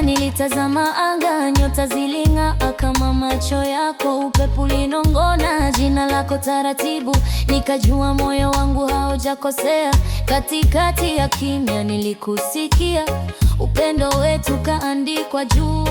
nilitazama anga, nyota ziling'aa kama macho yako. Upepo ulinong'ona jina lako taratibu, nikajua moyo wangu haujakosea. Katikati ya kimya nilikusikia, upendo wetu kaandikwa juu.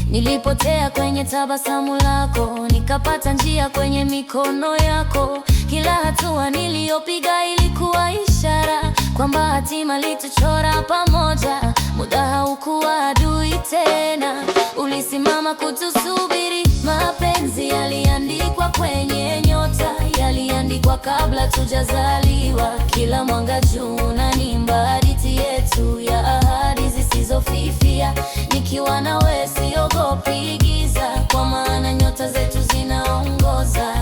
Nilipotea kwenye tabasamu lako, nikapata njia kwenye mikono yako. Kila hatua niliyopiga ilikuwa ishara kwamba hatima lituchora pamoja. Muda haukuwa adui tena, ulisimama kutusubiri. Mapenzi yaliandikwa kwenye nyota, yaliandikwa kabla tujazaliwa. Kila mwanga juu unaniimba hadithi yetu ya ahadi zisizofifia. Nikiwa nawe siogopi giza, kwa maana nyota zetu zinaongoza.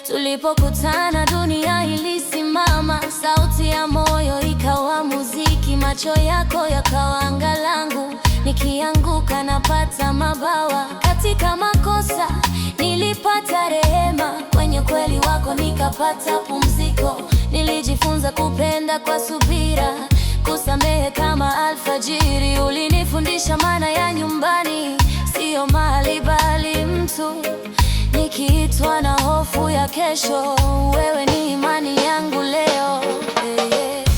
Tulipokutana dunia ilisimama, sauti ya moyo ikawa muziki. Macho yako yakawa anga langu, nikianguka napata mabawa. Katika makosa nilipata rehema, kwenye kweli wako nikapata pumziko. Nilijifunza kupenda kwa subira, kusamehe kama alfajiri. Ulinifundisha maana ya nyumbani, sio mahali bali mtu. Nikiitwa na hofu ya kesho, wewe ni imani yangu leo.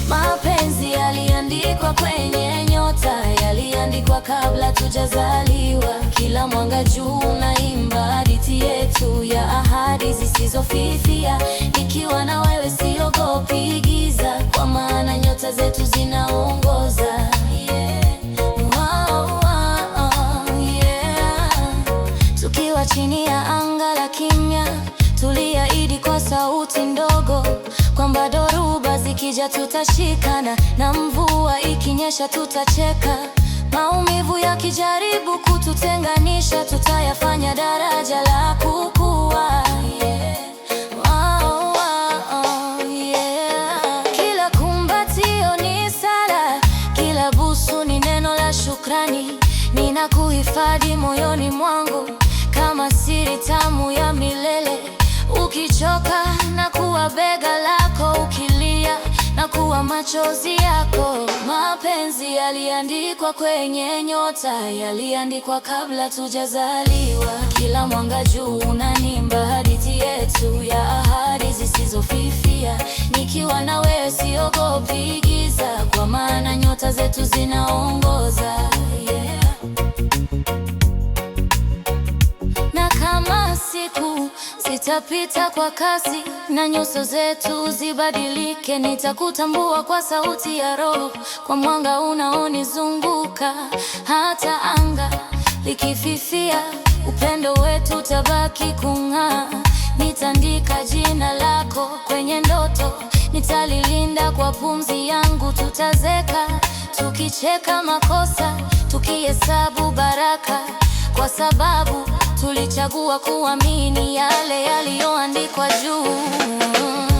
Mapenzi yaliandikwa kwenye nyota, yaliandikwa kabla tujazaliwa. Kila mwanga juu unaimba hadithi yetu ya ahadi zisizofifia. Nikiwa na wewe siogopi giza, kwa maana nyota zetu zinaongoza. Tukiwa chini ya anga la kimya, tuliahidi kwa sauti ndogo kwamba dhoruba zikija tutashikana, na mvua ikinyesha tutacheka. Maumivu yakijaribu kututenganisha, tutayafanya daraja la kukua. Kila kumbatio ni sala, kila busu ni neno la shukrani. Ninakuhifadhi moyoni mwangu kama siri tamu ya milele. Ukichoka na kuwa bega lako, ukilia na kuwa machozi yako. Mapenzi yaliandikwa kwenye nyota, yaliandikwa kabla tujazaliwa. Kila mwanga juu unaniimba hadithi yetu ya ahadi zisizofifia. Nikiwa na wewe siogopi giza, kwa maana nyota zetu zinaongoza. Kama siku zitapita kwa kasi na nyuso zetu zibadilike, nitakutambua kwa sauti ya roho, kwa mwanga unaonizunguka. Hata anga likififia, upendo wetu utabaki kung'aa. Nitaandika jina lako kwenye ndoto, nitalilinda kwa pumzi yangu. Tutazeka tukicheka makosa, tukihesabu baraka, kwa sababu tulichagua kuamini yale yaliyoandikwa juu.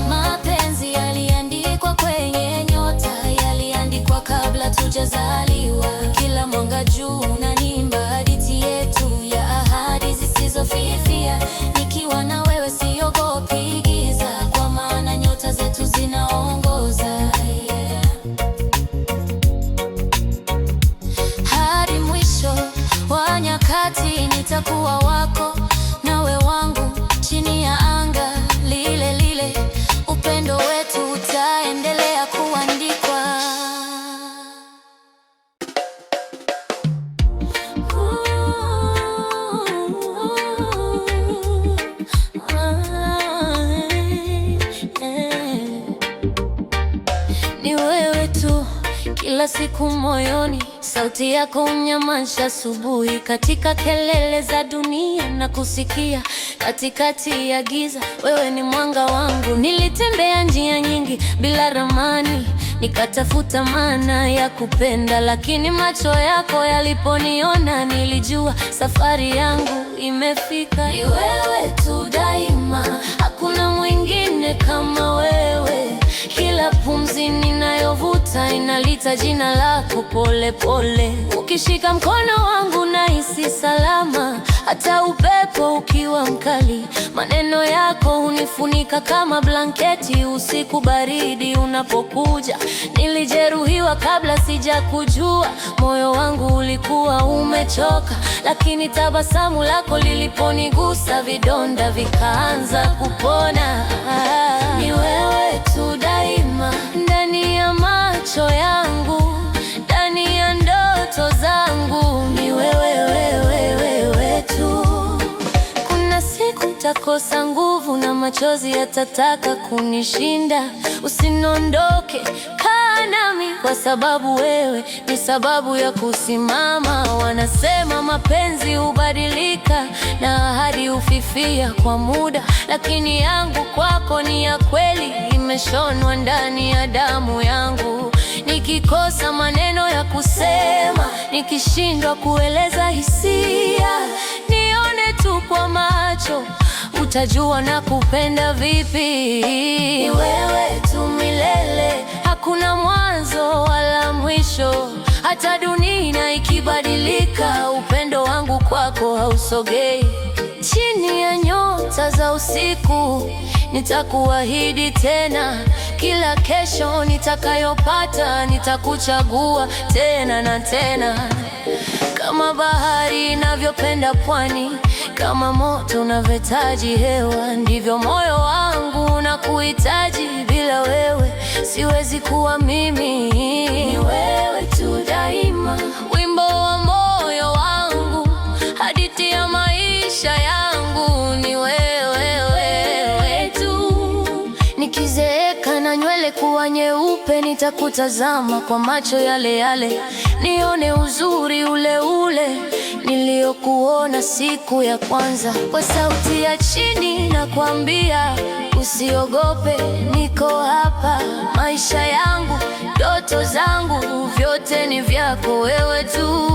Mapenzi yaliandikwa kwenye nyota, yaliandikwa kabla tujazaliwa. Kila mwanga juu unaniimba hadithi yetu ya ahadi zisizofifia. Nikiwa na wewe siogopi giza, kwa maana nyota zetu zinaongoza. Hadi mwisho wa nyakati nitakuwa wako, nawe wangu, chini ya anga lile lile. Upendo wetu utaendelea kuandikwa. Ni wewe tu kila siku moyoni, sauti yako unyamasha asubuhi. Katika kelele za dunia na kusikia, katikati ya giza wewe ni mwanga wangu. Nilitembea njia nyingi bila ramani, nikatafuta maana ya kupenda, lakini macho yako yaliponiona, nilijua safari yangu imefika. Ni wewe tu daima, hakuna mwingine kama wewe. Kila pumzi ninayovuta inalita jina lako pole pole. Ukishika mkono wangu nahisi salama, hata upepo ukiwa mkali. Maneno yako hunifunika kama blanketi usiku baridi unapokuja. Nilijeruhiwa kabla sijakujua, moyo wangu ulikuwa umechoka, lakini tabasamu lako liliponigusa, vidonda vikaanza kupona. Ni wewe tu daima, ndani ya macho yangu, ndani ya ndoto zangu. Ni wewe tu. Kuna siku nitakosa nguvu na machozi yatataka kunishinda. Usiniondoke, kaa nami, kwa sababu wewe ni sababu ya kusimama. Wanasema mapenzi hubadilika na ahadi hufifia kwa muda, lakini yangu kwako ni ya kweli, imeshonwa ndani ya damu yangu. Nikikosa maneno ya kusema, nikishindwa kueleza hisia, nione tu kwa macho, utajua na kupenda vipi. Ni wewe tu milele, hakuna mwanzo wala mwisho. Hata dunia ikibadilika, upendo wangu kwako hausogei. Chini ya nyota za usiku nitakuahidi tena, kila kesho nitakayopata nitakuchagua tena na tena. Kama bahari inavyopenda pwani, kama moto unavyohitaji hewa, ndivyo moyo wangu unakuhitaji. Bila wewe siwezi kuwa mimi. Ni wewe tu daima, wimbo wa moyo wangu, hadithi ya maisha yangu. Ni wewe tu. Nikizeeka na nywele kuwa nyeupe, nitakutazama kwa macho yale yale, nione uzuri ule ule niliyokuona siku ya kwanza. Kwa sauti ya chini nakwambia, usiogope, niko hapa. Maisha yangu, ndoto zangu, vyote ni vyako wewe tu.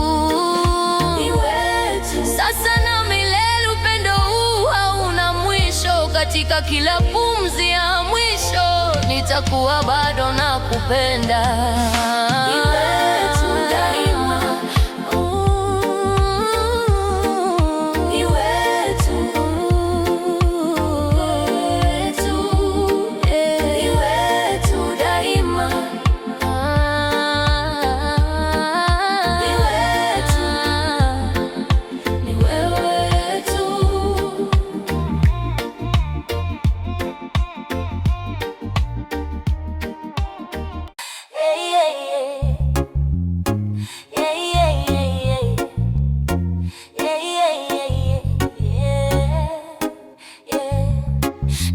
Sasa na milele, upendo huu hauna mwisho. Katika kila pumzi ya mwisho, nitakuwa bado nakupenda.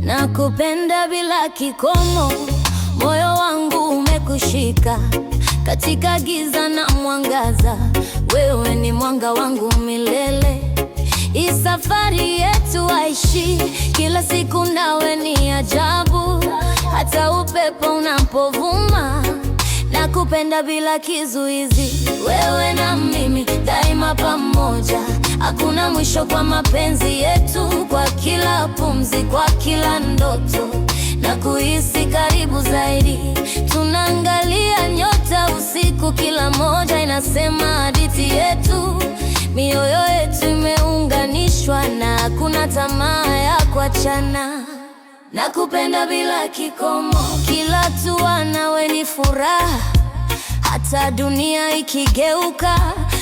Nakupenda bila kikomo, moyo wangu umekushika. Katika giza na mwangaza, wewe ni mwanga wangu milele. Hii safari yetu haishi, kila siku nawe ni ajabu. Hata upepo unapovuma, nakupenda bila kizuizi. Wewe na mimi daima pamoja, hakuna mwisho kwa mapenzi yetu. Kwa kila pumzi, kwa kila ndoto, na kuhisi karibu zaidi. Tunaangalia nyota usiku, kila moja inasema hadithi yetu. Mioyo yetu imeunganishwa na hakuna tamaa ya kuachana. Nakupenda bila kikomo, kila hatua nawe ni furaha. Hata dunia ikigeuka,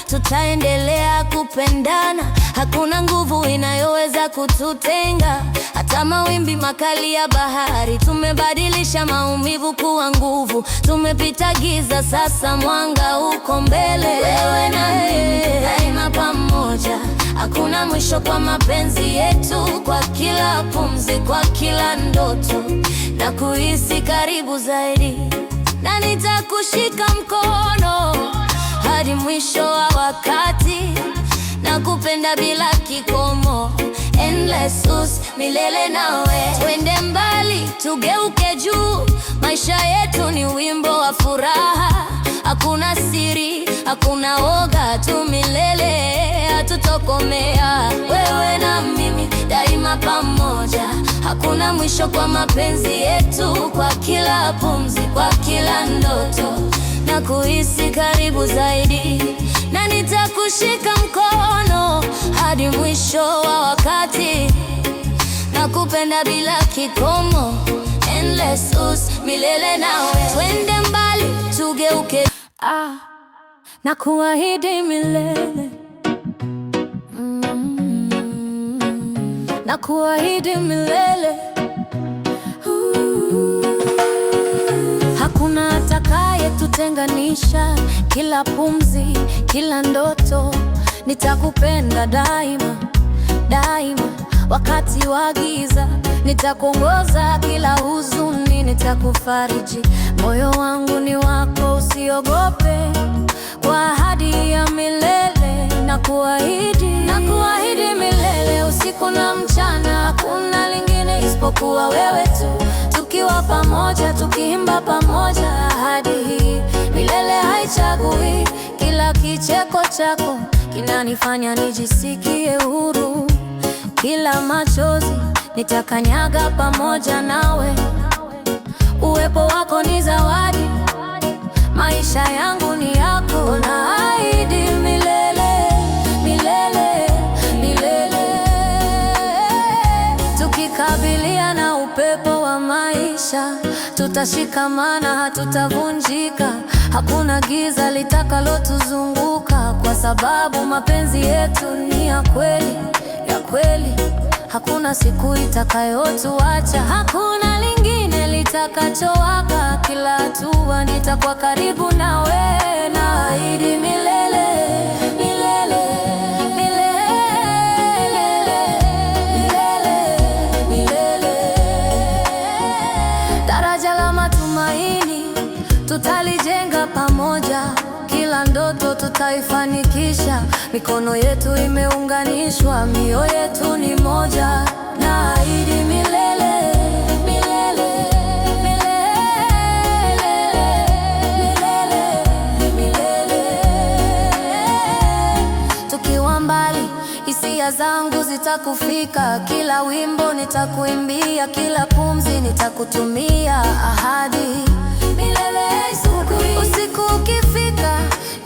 tutaendelea kupendana. Hakuna nguvu inayoweza kututenga, hata mawimbi makali ya bahari. Tumebadilisha maumivu kuwa nguvu, tumepita giza, sasa mwanga uko mbele. Wewe na mimi daima pamoja, hakuna mwisho kwa mapenzi yetu. Kwa kila pumzi, kwa kila ndoto, na kuhisi karibu zaidi. Na nitakushika mkono hadi mwisho wa wakati. Nakupenda bila kikomo, endless us, milele nawe. Twende mbali, tugeuke juu, maisha yetu ni wimbo wa furaha. Hakuna siri, hakuna woga, tu milele. tutokomea. Wewe na mimi daima pamoja, hakuna mwisho kwa mapenzi yetu. Kwa kila pumzi, kwa kila ndoto, na kuhisi karibu zaidi, na nitakushika mkono hadi mwisho wa wakati. Nakupenda bila kikomo, endless us, milele nawe. Twende mbali, tugeuke, na kuahidi milele. Na kuahidi milele. Hakuna atakaye tutenganisha, kila pumzi, kila ndoto. Nitakupenda daima, daima. Wakati wa giza, nitakuongoza kila huzuni, nitakufariji. Moyo wangu ni wako, usiogope. Kwa ahadi ya milele, na kuahidi milele. Usiku na mchana, hakuna lingine isipokuwa wewe tu. Tukiwa pamoja, tukiimba pamoja, ahadi hii milele haichagui. Kila kicheko chako kinanifanya nijisikie huru. Kila machozi nitakanyaga pamoja nawe. Uwepo wako ni zawadi, maisha yangu ni yako. Naahidi milele, milele, milele. Tukikabiliana na upepo wa maisha, tutashikamana, hatutavunjika. Hakuna giza litakalotuzunguka, kwa sababu mapenzi yetu ni ya kweli, ya kweli. Hakuna siku itakayotuacha, hakuna lingine litakachowaka. Kila hatua nitakuwa karibu nawe. Naahidi milele, milele, milele, milele, milele. Daraja la matumaini tutalijenga pamoja, kila ndoto tutaifanikisha. Mikono yetu imeunganishwa, mioyo yetu ni moja. Naahidi milele, milele, milele, milele, milele. Tukiwa mbali, hisia zangu zitakufika. Kila wimbo nitakuimbia, kila pumzi nitakutumia. Ahadi milele haisukui. Usiku ukifika,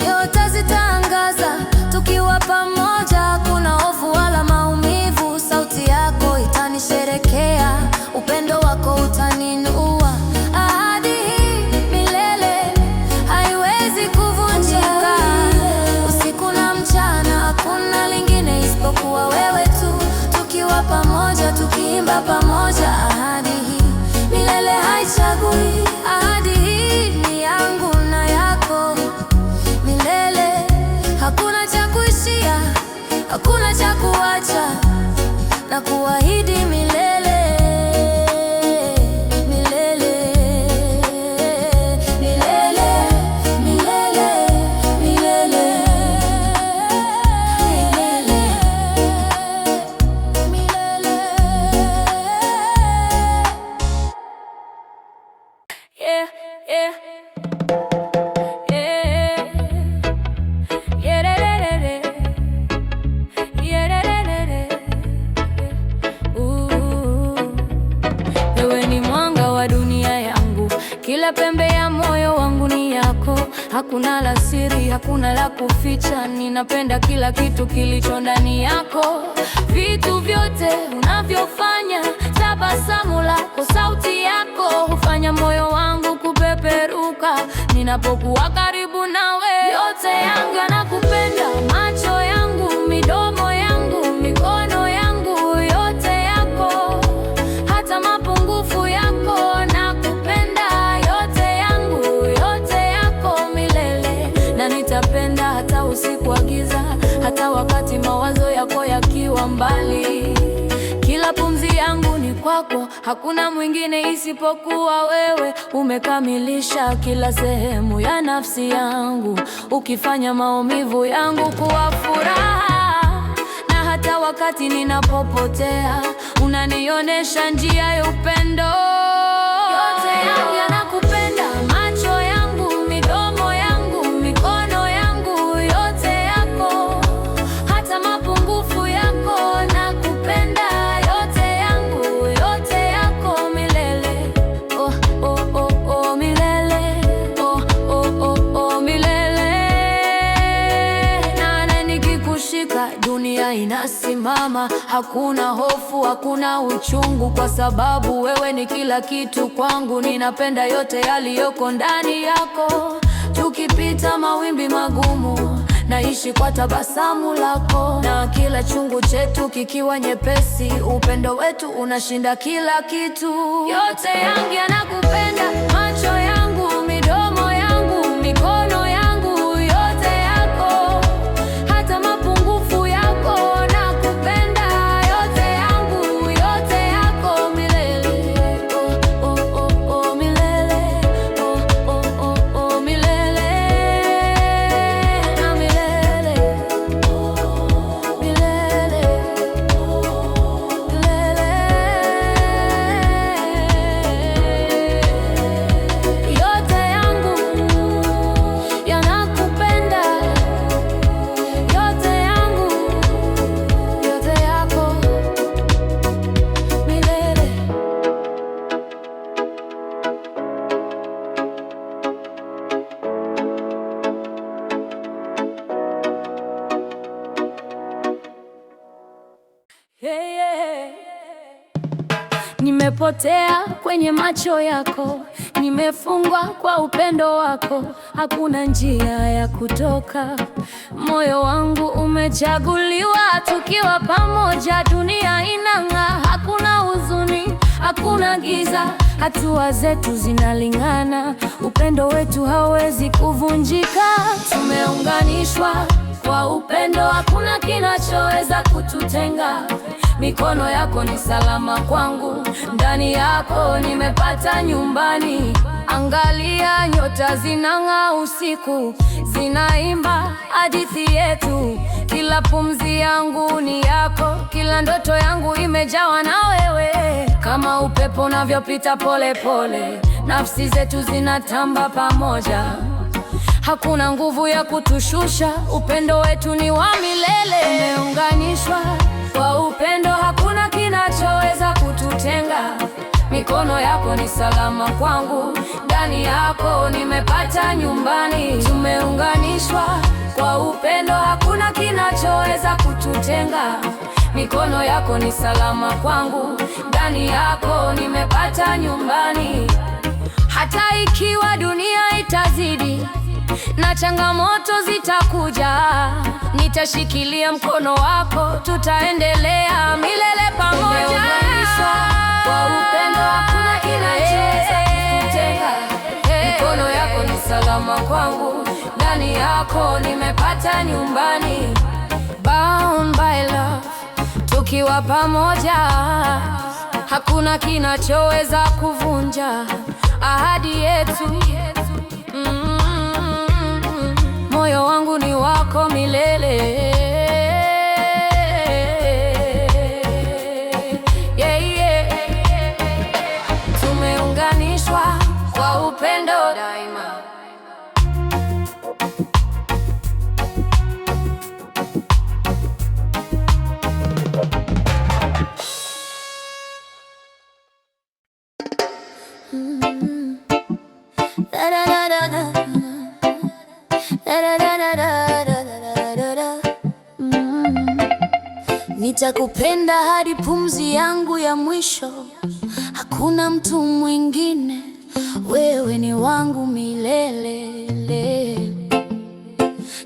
nyota zitaangaza. Tukiwa pamoja, hakuna hofu wala maumivu. Sauti yako itanisherekea, upendo wako utaninua. Ahadi hii milele haiwezi kuvunjika. Usiku na mchana, hakuna lingine isipokuwa wewe tu. Tukiwa pamoja, tukiimba pamoja, ahadi hii milele haichagui. Ahadi hii ni yangu na yako milele. Hakuna cha kuishia, hakuna cha kuacha, na kuahidi milele, milele, milele, milele, milele, milele. Yeah, yeah. Kila pembe ya moyo wangu ni yako. Hakuna la siri, hakuna la kuficha. Ninapenda kila kitu kilicho ndani yako. Vitu vyote unavyofanya, tabasamu lako, sauti yako, hufanya moyo wangu kupeperuka ninapokuwa karibu nawe. Yote yangu yanakupenda, macho yangu, midomo yangu, mikono yangu, yote yako. Hata mapungufu yako nakupenda. Na nitapenda hata usiku wa giza, hata wakati mawazo yako yakiwa mbali. Kila pumzi yangu ni kwako, hakuna mwingine isipokuwa wewe. Umekamilisha kila sehemu ya nafsi yangu, ukifanya maumivu yangu kuwa furaha. Na hata wakati ninapopotea, unanionyesha njia ya upendo. Yote yangu yanakupenda, macho yangu, midomo yangu, mikono yangu, yote yako. Hata dunia inasimama. Hakuna hofu, hakuna uchungu, kwa sababu wewe ni kila kitu kwangu. Ninapenda yote yaliyoko ndani yako. Tukipita mawimbi magumu, naishi kwa tabasamu lako, na kila chungu chetu kikiwa nyepesi. Upendo wetu unashinda kila kitu. Yote yangu yanakupenda, macho yangu, midomo yangu, mikono yangu, yote yako, hata mapungufu yako nakupenda. Yote yangu, yote yako milele. Oh, oh, oh, oh, milele. Oh, oh, oh, oh, milele. Na milele. Milele. Milele. Yote yangu yanakupenda. Yote yangu, yote yako milele. Hey, yeah. Nimepotea kwenye macho yako, nimefungwa kwa upendo wako. Hakuna njia ya kutoka, moyo wangu umechaguliwa. Tukiwa pamoja dunia inang'aa. Hakuna huzuni, hakuna giza, hatua zetu zinalingana. Upendo wetu hauwezi kuvunjika. Tumeunganishwa kwa upendo, hakuna kinachoweza kututenga. Mikono yako ni salama kwangu, ndani yako nimepata nyumbani. Angalia nyota zinang'aa usiku, zinaimba hadithi yetu. Kila pumzi yangu ni yako, kila ndoto yangu imejawa na wewe. Kama upepo unavyopita pole pole, nafsi zetu zinatamba pamoja. Hakuna nguvu ya kutushusha, upendo wetu ni wa milele. Tumeunganishwa kwa upendo, hakuna kinachoweza kututenga. Mikono yako ni salama kwangu, ndani yako nimepata nyumbani. Tumeunganishwa kwa upendo, hakuna kinachoweza kututenga. Mikono yako ni salama kwangu, ndani yako nimepata nyumbani. Hata ikiwa dunia itazidi na changamoto zitakuja, nitashikilia mkono wako, tutaendelea milele pamoja. Kwa upendo hakuna kinachoweza kututenga. Mikono yako ni salama kwangu, ndani yako nimepata nyumbani. Bound by love, tukiwa pamoja, hakuna kinachoweza kuvunja ahadi yetu. Moyo wangu ni wako milele. Yeah, yeah. Tumeunganishwa kwa upendo daima. Nitakupenda hadi pumzi yangu ya mwisho. Hakuna mtu mwingine, wewe ni wangu milele.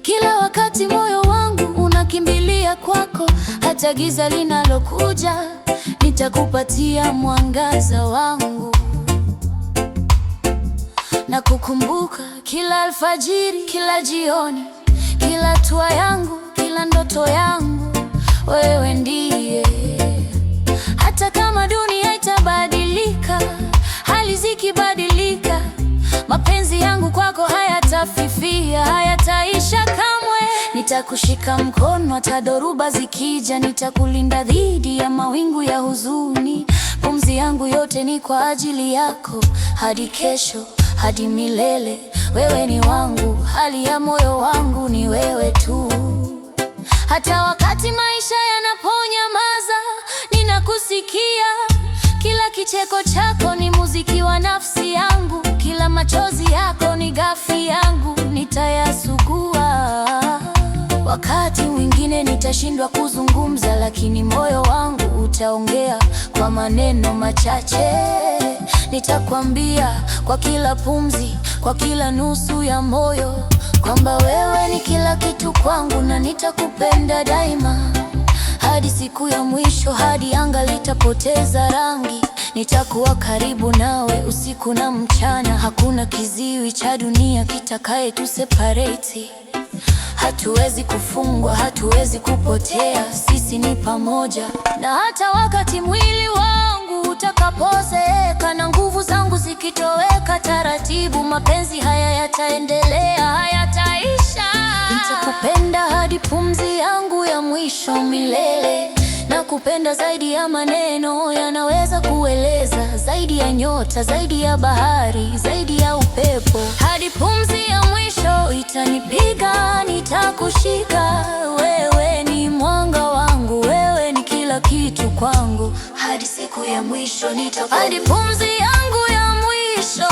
Kila wakati moyo wangu unakimbilia kwako, hata giza linalokuja, nitakupatia mwangaza wangu. Na kukumbuka kila alfajiri, kila jioni, kila hatua yangu, kila ndoto yangu, wewe ndiye. Hata kama dunia itabadilika, hali zikibadilika, mapenzi yangu kwako hayatafifia, hayataisha kamwe. Nitakushika mkono hata dhoruba zikija, nitakulinda dhidi ya mawingu ya huzuni. Pumzi yangu yote ni kwa ajili yako, hadi kesho, hadi milele. Wewe ni wangu, hali ya moyo wangu ni wewe tu. Hata wakati maisha yanaponyamaza, ninakusikia. Kila kicheko chako ni muziki wa nafsi yangu, kila machozi yako ni ghafi yangu, nitayasugua wakati mwingine nitashindwa kuzungumza, lakini moyo wangu utaongea kwa maneno machache. Nitakwambia kwa kila pumzi, kwa kila nusu ya moyo, kwamba wewe ni kila kitu kwangu, na nitakupenda daima hadi siku ya mwisho, hadi anga litapoteza rangi. Nitakuwa karibu nawe usiku na mchana. Hakuna kiziwi cha dunia kitakaye tu separate. Hatuwezi kufungwa, hatuwezi kupotea, sisi ni pamoja. Na hata wakati mwili wangu utakapozeeka na nguvu zangu zikitoweka taratibu, mapenzi haya yataendelea, hayataisha. Nitakupenda hadi pumzi yangu ya mwisho milele. Nakupenda zaidi ya maneno yanaweza kueleza, zaidi ya nyota, zaidi ya bahari, zaidi ya upepo. Hadi pumzi ya mwisho itanipiga, nitakushika. Wewe ni mwanga wangu, wewe ni kila kitu kwangu. Hadi siku ya mwisho hadi pumzi yangu ya mwisho,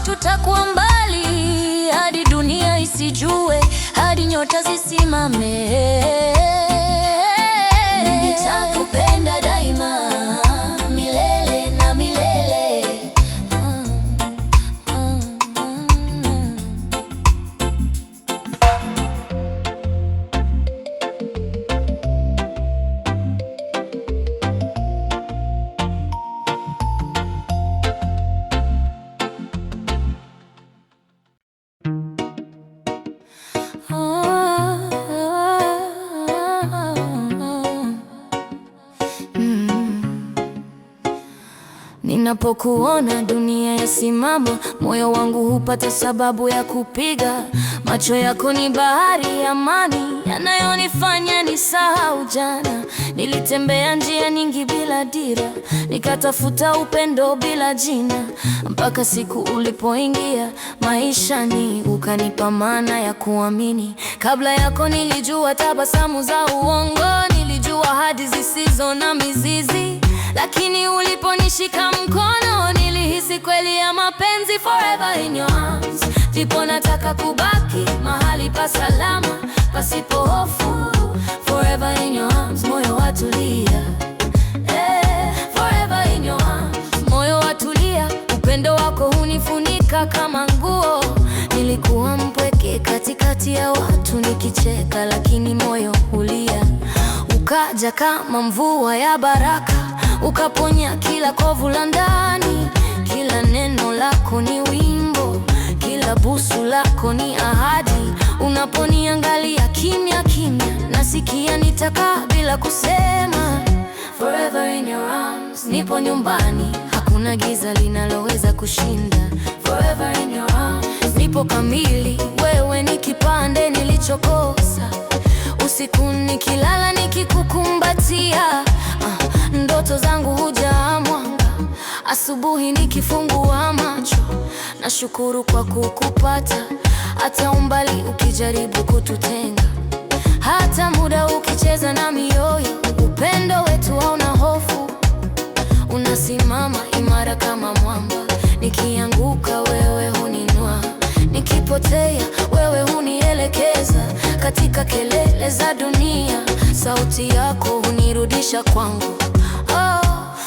tutakuwa mbali, hadi dunia isijue, hadi nyota zisimame. Nitakupenda daima, milele na milele. Ninapokuona dunia yasimama, moyo wangu hupata sababu ya kupiga. Macho yako ni bahari ya amani, yanayonifanya nisahau jana. Nilitembea njia nyingi bila dira, nikatafuta upendo bila jina, mpaka siku ulipoingia maishani, ukanipa maana ya kuamini. Kabla yako nilijua tabasamu za uongo, nilijua hadi zisizo na mizizi, lakini uliponishika mkono nilihisi kweli ya mapenzi. Forever in your arms, ndipo nataka kubaki, mahali pa salama pasipo hofu. Forever in your arms, moyo watulia. Forever in your arms, moyo watulia. Upendo wako hunifunika kama nguo. Nilikuwa mpweke katikati ya watu nikicheka, lakini moyo hulia. Ukaja kama mvua ya baraka, ukaponya kila kovu la ndani. Kila neno lako ni wimbo, kila busu lako ni ahadi. Unaponiangalia kimya kimya, nasikia nitakaa bila kusema. Forever in your arms, nipo nyumbani, hakuna giza linaloweza kushinda. Forever in your arms, nipo kamili, wewe ni kipande nilichokosa. Usiku nikilala nikikukumbatia, ndoto zangu hujaa mwanga. Asubuhi nikifungua macho, nashukuru kwa kukupata. Hata umbali ukijaribu kututenga, hata muda ukicheza na mioyo, upendo wetu hauna hofu. Unasimama imara kama mwamba, nikianguka wewe huninua, nikipotea wewe hunielekeza. Katika kelele za dunia, sauti yako hunirudisha kwangu.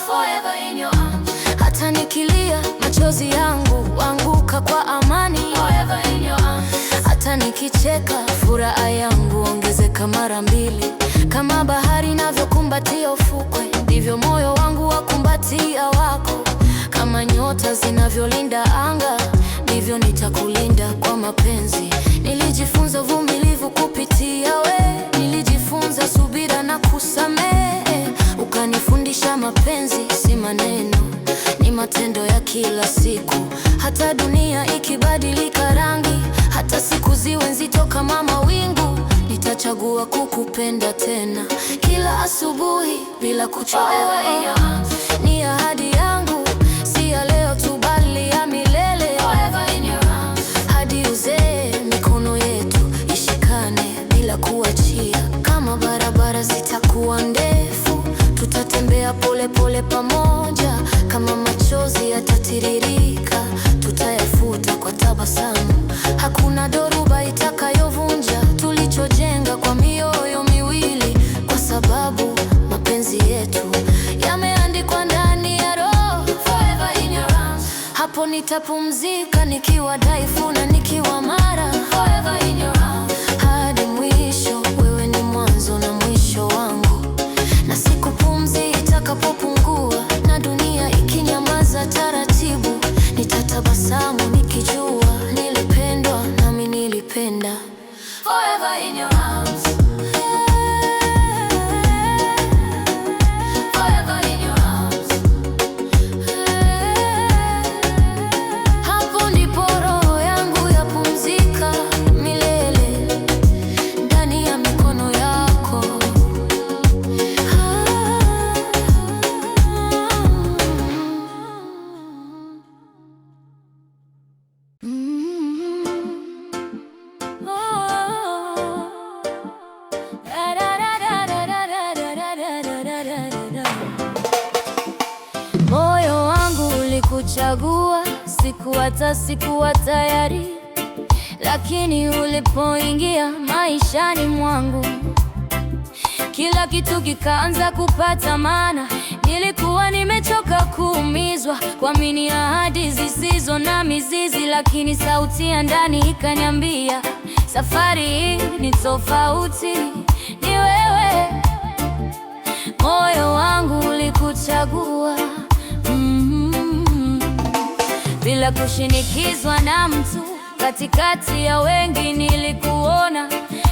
Forever in your arms. Hata nikilia machozi yangu anguka kwa amani. Forever in your arms. Hata nikicheka furaha yangu ongezeka mara mbili. Kama bahari inavyokumbatia ufukwe, ndivyo moyo wangu wakumbatia wako. Kama nyota zinavyolinda anga, ndivyo nitakulinda kwa mapenzi. Nilijifunza uvumilivu kupitia we, nilijifunza subira na kusamehe. Ukanifundisha mapenzi si maneno, ni matendo ya kila siku. Hata dunia ikibadilika rangi, hata siku ziwe nzito kama mawingu, nitachagua kukupenda tena kila asubuhi bila kuchoka. Ni ahadi yangu, si ya leo tu bali ya milele. Hadi uzee mikono yetu ishikane bila kuachia. Kama barabara zitakuwa ndefu, tutatembea pole pole pamoja. Kama machozi yatatiririka, tutayafuta kwa tabasamu. Hakuna dhoruba itakayovunja tulichojenga kwa mioyo miwili. nitapumzika nikiwa dhaifu na nikiwa mara. Forever in your arms. Hadi mwisho, wewe ni mwanzo na mwisho wangu. Na siku pumzi itakapopungua na dunia ikinyamaza taratibu, nitatabasamu nikijua nilipendwa nami nilipenda. Forever in your arms. Moyo wangu ulikuchagua, sikuwa tayari, lakini ulipoingia maishani mwangu, kila kitu kikaanza kupata maana. Nilikuwa nimechoka kuumizwa, kuamini ahadi zisizo na mizizi, lakini sauti ya ndani ikaniambia, safari hii ni tofauti, ni wewe. Moyo wangu ulikuchagua, bila kushinikizwa na mtu. Katikati ya wengi nilikuona,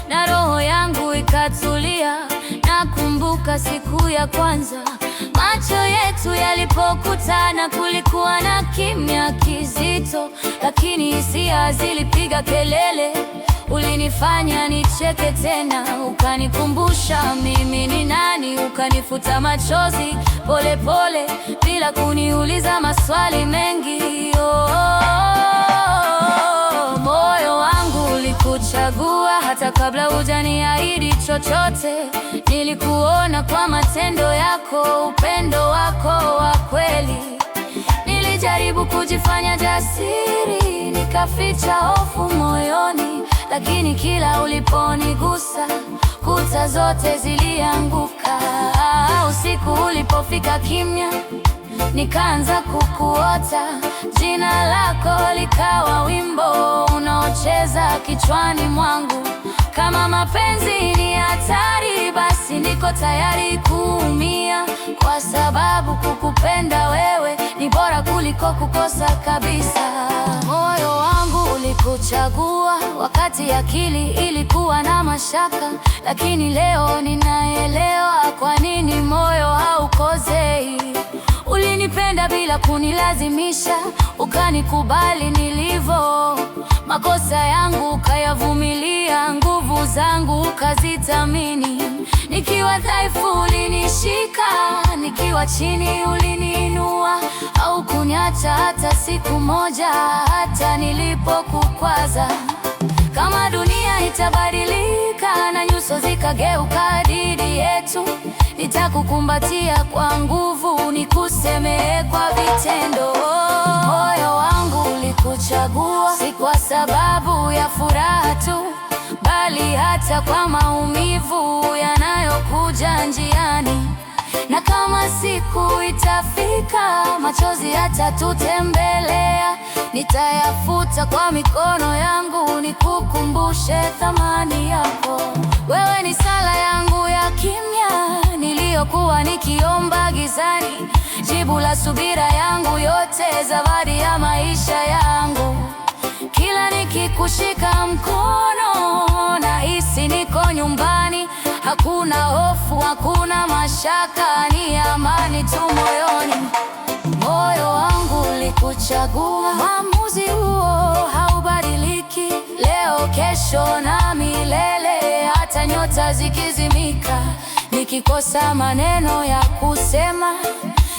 na roho yangu ikatulia. Nakumbuka siku ya kwanza macho yetu yalipokutana, kulikuwa na kimya kizito, lakini hisia zilipiga kelele. Ulinifanya nicheke tena, ukanikumbusha mimi ni nani, ukanifuta machozi pole pole bila kuniuliza maswali mengi. Moyo wangu ulikuchagua hata kabla hujaniahidi chochote. Nilikuona kwa matendo yako, upendo wako wa kweli. Nilijaribu kujifanya jasiri, nikaficha hofu moyoni, lakini kila uliponigusa, kuta zote zilianguka. Usiku ulipofika kimya, nikaanza kukuota. Jina lako likawa wimbo unaocheza kichwani mwangu. Kama mapenzi ni hatari, basi niko tayari kuumia, kwa sababu kukupenda wewe ni bora kuliko kukosa kabisa. Moyo wangu ulikuchagua wakati akili ilikuwa na mashaka, lakini leo ninaelewa kwa nini moyo haukosei. Ulinipenda bila kunilazimisha, ukanikubali nilivyo. Makosa yangu ukayavumilia, nguvu zangu ukazithamini. Nikiwa dhaifu ulinishika, nikiwa chini uliniinua. Au kuniacha hata siku moja, hata nilipokukwaza. Kama dunia itabadilika na nyuso zikageuka dhidi yetu, nitakukumbatia kwa nguvu, nikusemee kwa vitendo. Moyo wangu ulikuchagua, si kwa sababu ya furaha tu, bali hata kwa maumivu yanayokuja njiani. Na kama siku itafika, machozi yatatutembelea, nitayafuta kwa mikono yangu, nikukumbushe thamani yako. Wewe ni sala yangu ya kimya, niliyokuwa nikiomba gizani, jibu la subira yangu yote, zawadi ya maisha yangu. Kila nikikushika mkono, nahisi niko nyumbani. Hakuna hofu, hakuna mashaka, ni amani tu moyoni. Moyo wangu ulikuchagua, maamuzi huo haubadiliki. Leo, kesho na milele, hata nyota zikizimika. Nikikosa maneno ya kusema,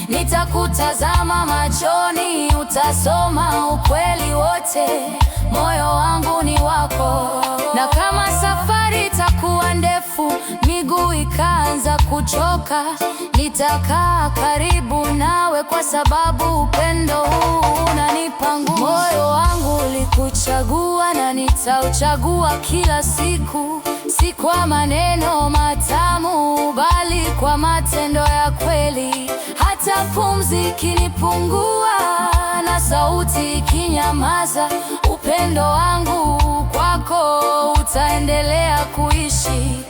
nitakutazama machoni, utasoma ukweli wote. Moyo wangu ni wako, na kama safari itakuwa ndefu, miguu ikaanza kuchoka, kuchoka, nitakaa karibu nawe kwa sababu upendo huu unanipa nguvu. Moyo wangu ulikuchagua na nitauchagua kila siku, si kwa maneno matamu bali kwa matendo ya kweli. Hata pumzi ikinipungua na sauti ikinyamaza, upendo wangu kwako utaendelea kuishi,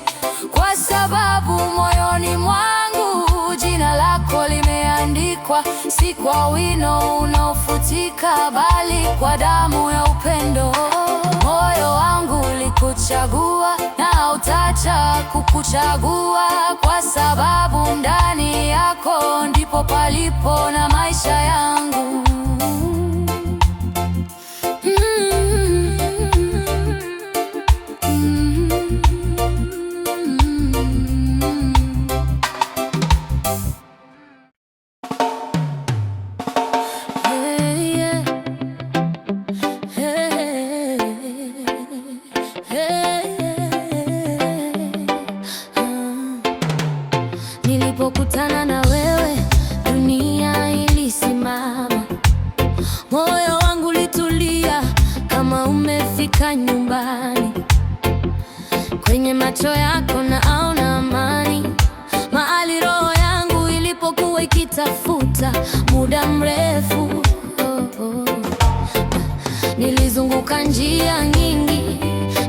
kwa sababu moyoni mwangu jina lako limeandikwa, si kwa wino unaofutika bali kwa damu ya upendo. Moyo wangu ulikuchagua na utaacha kukuchagua, kwa sababu ndani yako ndipo palipo na maisha yangu. Nilipokutana na wewe, dunia ilisimama. Moyo wangu ulitulia kama umefika nyumbani. Kwenye macho yako naona amani, mahali roho yangu ilipokuwa ikitafuta muda mrefu. Nilizunguka njia nyingi,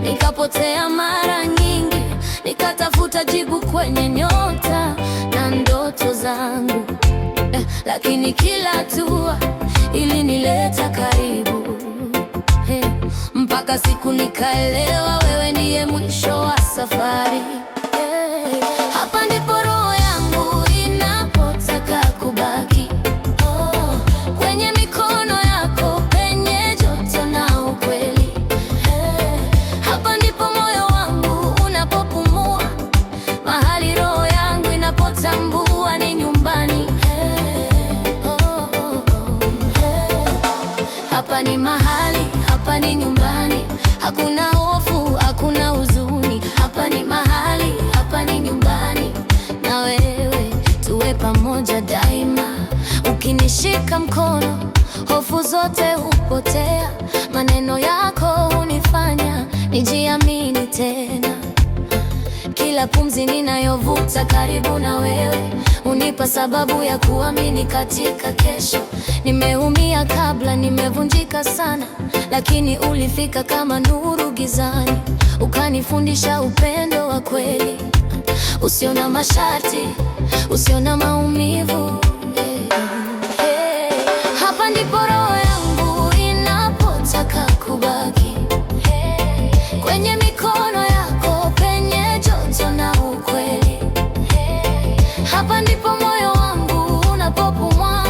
nikapotea mara nyingi, nikatafuta jibu kwenye nyota na ndoto zangu, lakini kila hatua ilinileta karibu, mpaka siku nikaelewa wewe ndiye mwisho wa safari. Hapa ndipo roho yangu inapotaka kubaki, kwenye mikono yako penye joto na ukweli. Hapa ndipo moyo wangu unapopumua, mahali roho yangu inapotambua ni nyumbani. Hapa ni mahali, hapa ni nyumbani, hakuna hofu, hakuna huzuni. Hapa ni mahali, hapa ni nyumbani, na wewe tuwe pamoja daima. Ukinishika mkono, hofu zote hupotea, maneno yako hunifanya nijiamini tena. Kila pumzi ninayovuta karibu na wewe hunipa sababu ya kuamini katika kesho. Nimeumia kabla, nimevunjika sana, lakini ulifika kama nuru gizani, ukanifundisha upendo wa kweli usio na masharti, usio na maumivu. Hapa ndipo roho yangu inapotaka kubaki, kwenye mikono yako penye joto na ukweli. Hapa ndipo moyo wangu unapopumua,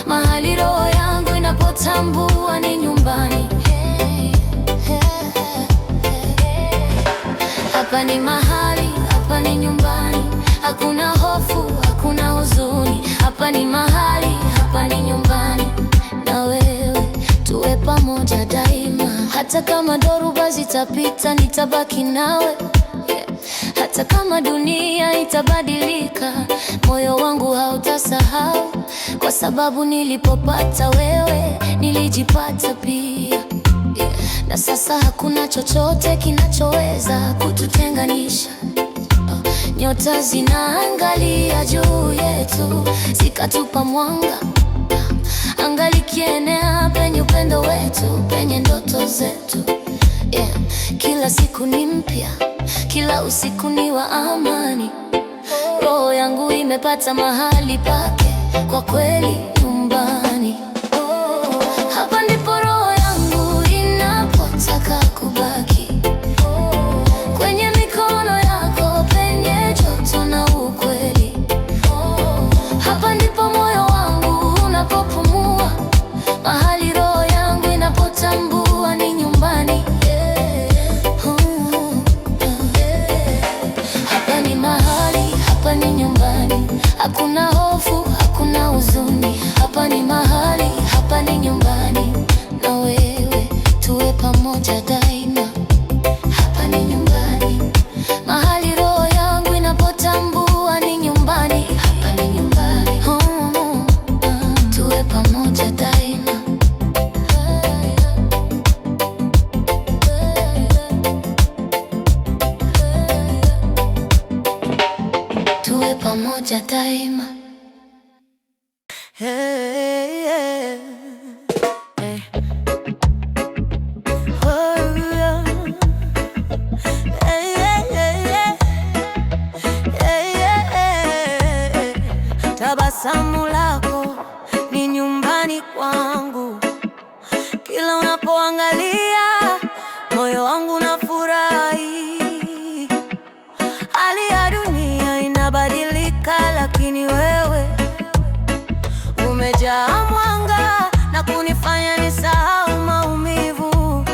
mahali roho yangu inapotambua ni nyumbani. Hapa ni mahali, hapa ni nyumbani, hakuna hofu, hakuna huzuni. Hapa ni mahali, hapa ni nyumbani, na wewe tuwe pamoja daima. Hata kama dhoruba zitapita, nitabaki nawe. Hata kama dunia itabadilika, moyo wangu hautasahau, kwa sababu nilipopata wewe nilijipata pia. Na sasa hakuna chochote kinachoweza kututenganisha. Nyota zinaangalia juu yetu, zikatupa mwanga. Anga likienea penye upendo wetu, penye ndoto zetu. Kila siku ni mpya, kila usiku ni wa amani. Roho yangu imepata mahali pake, kwa kweli nyumbani. Hapa ndipo roho yangu inapotaka kubaki, kwenye mikono yako penye joto na ukweli. Hapa ndipo moyo wangu unapopumua, mahali roho yangu inapotambua ni nyumbani. Hapa ni mahali, hapa ni nyumbani, hakuna hofu, hakuna huzuni. Hapa tuwe pamoja daima. Hey, yeah. Hey. Oh, yeah. Hey, yeah, yeah, yeah. Hey, yeah, yeah. Tabasamu lako ni nyumbani kwangu, kila unapoangalia moyo wangu unafurahi. Hali ya dunia inabadilika, lakini wewe umejaa mwanga na kunifanya nisahau maumivu.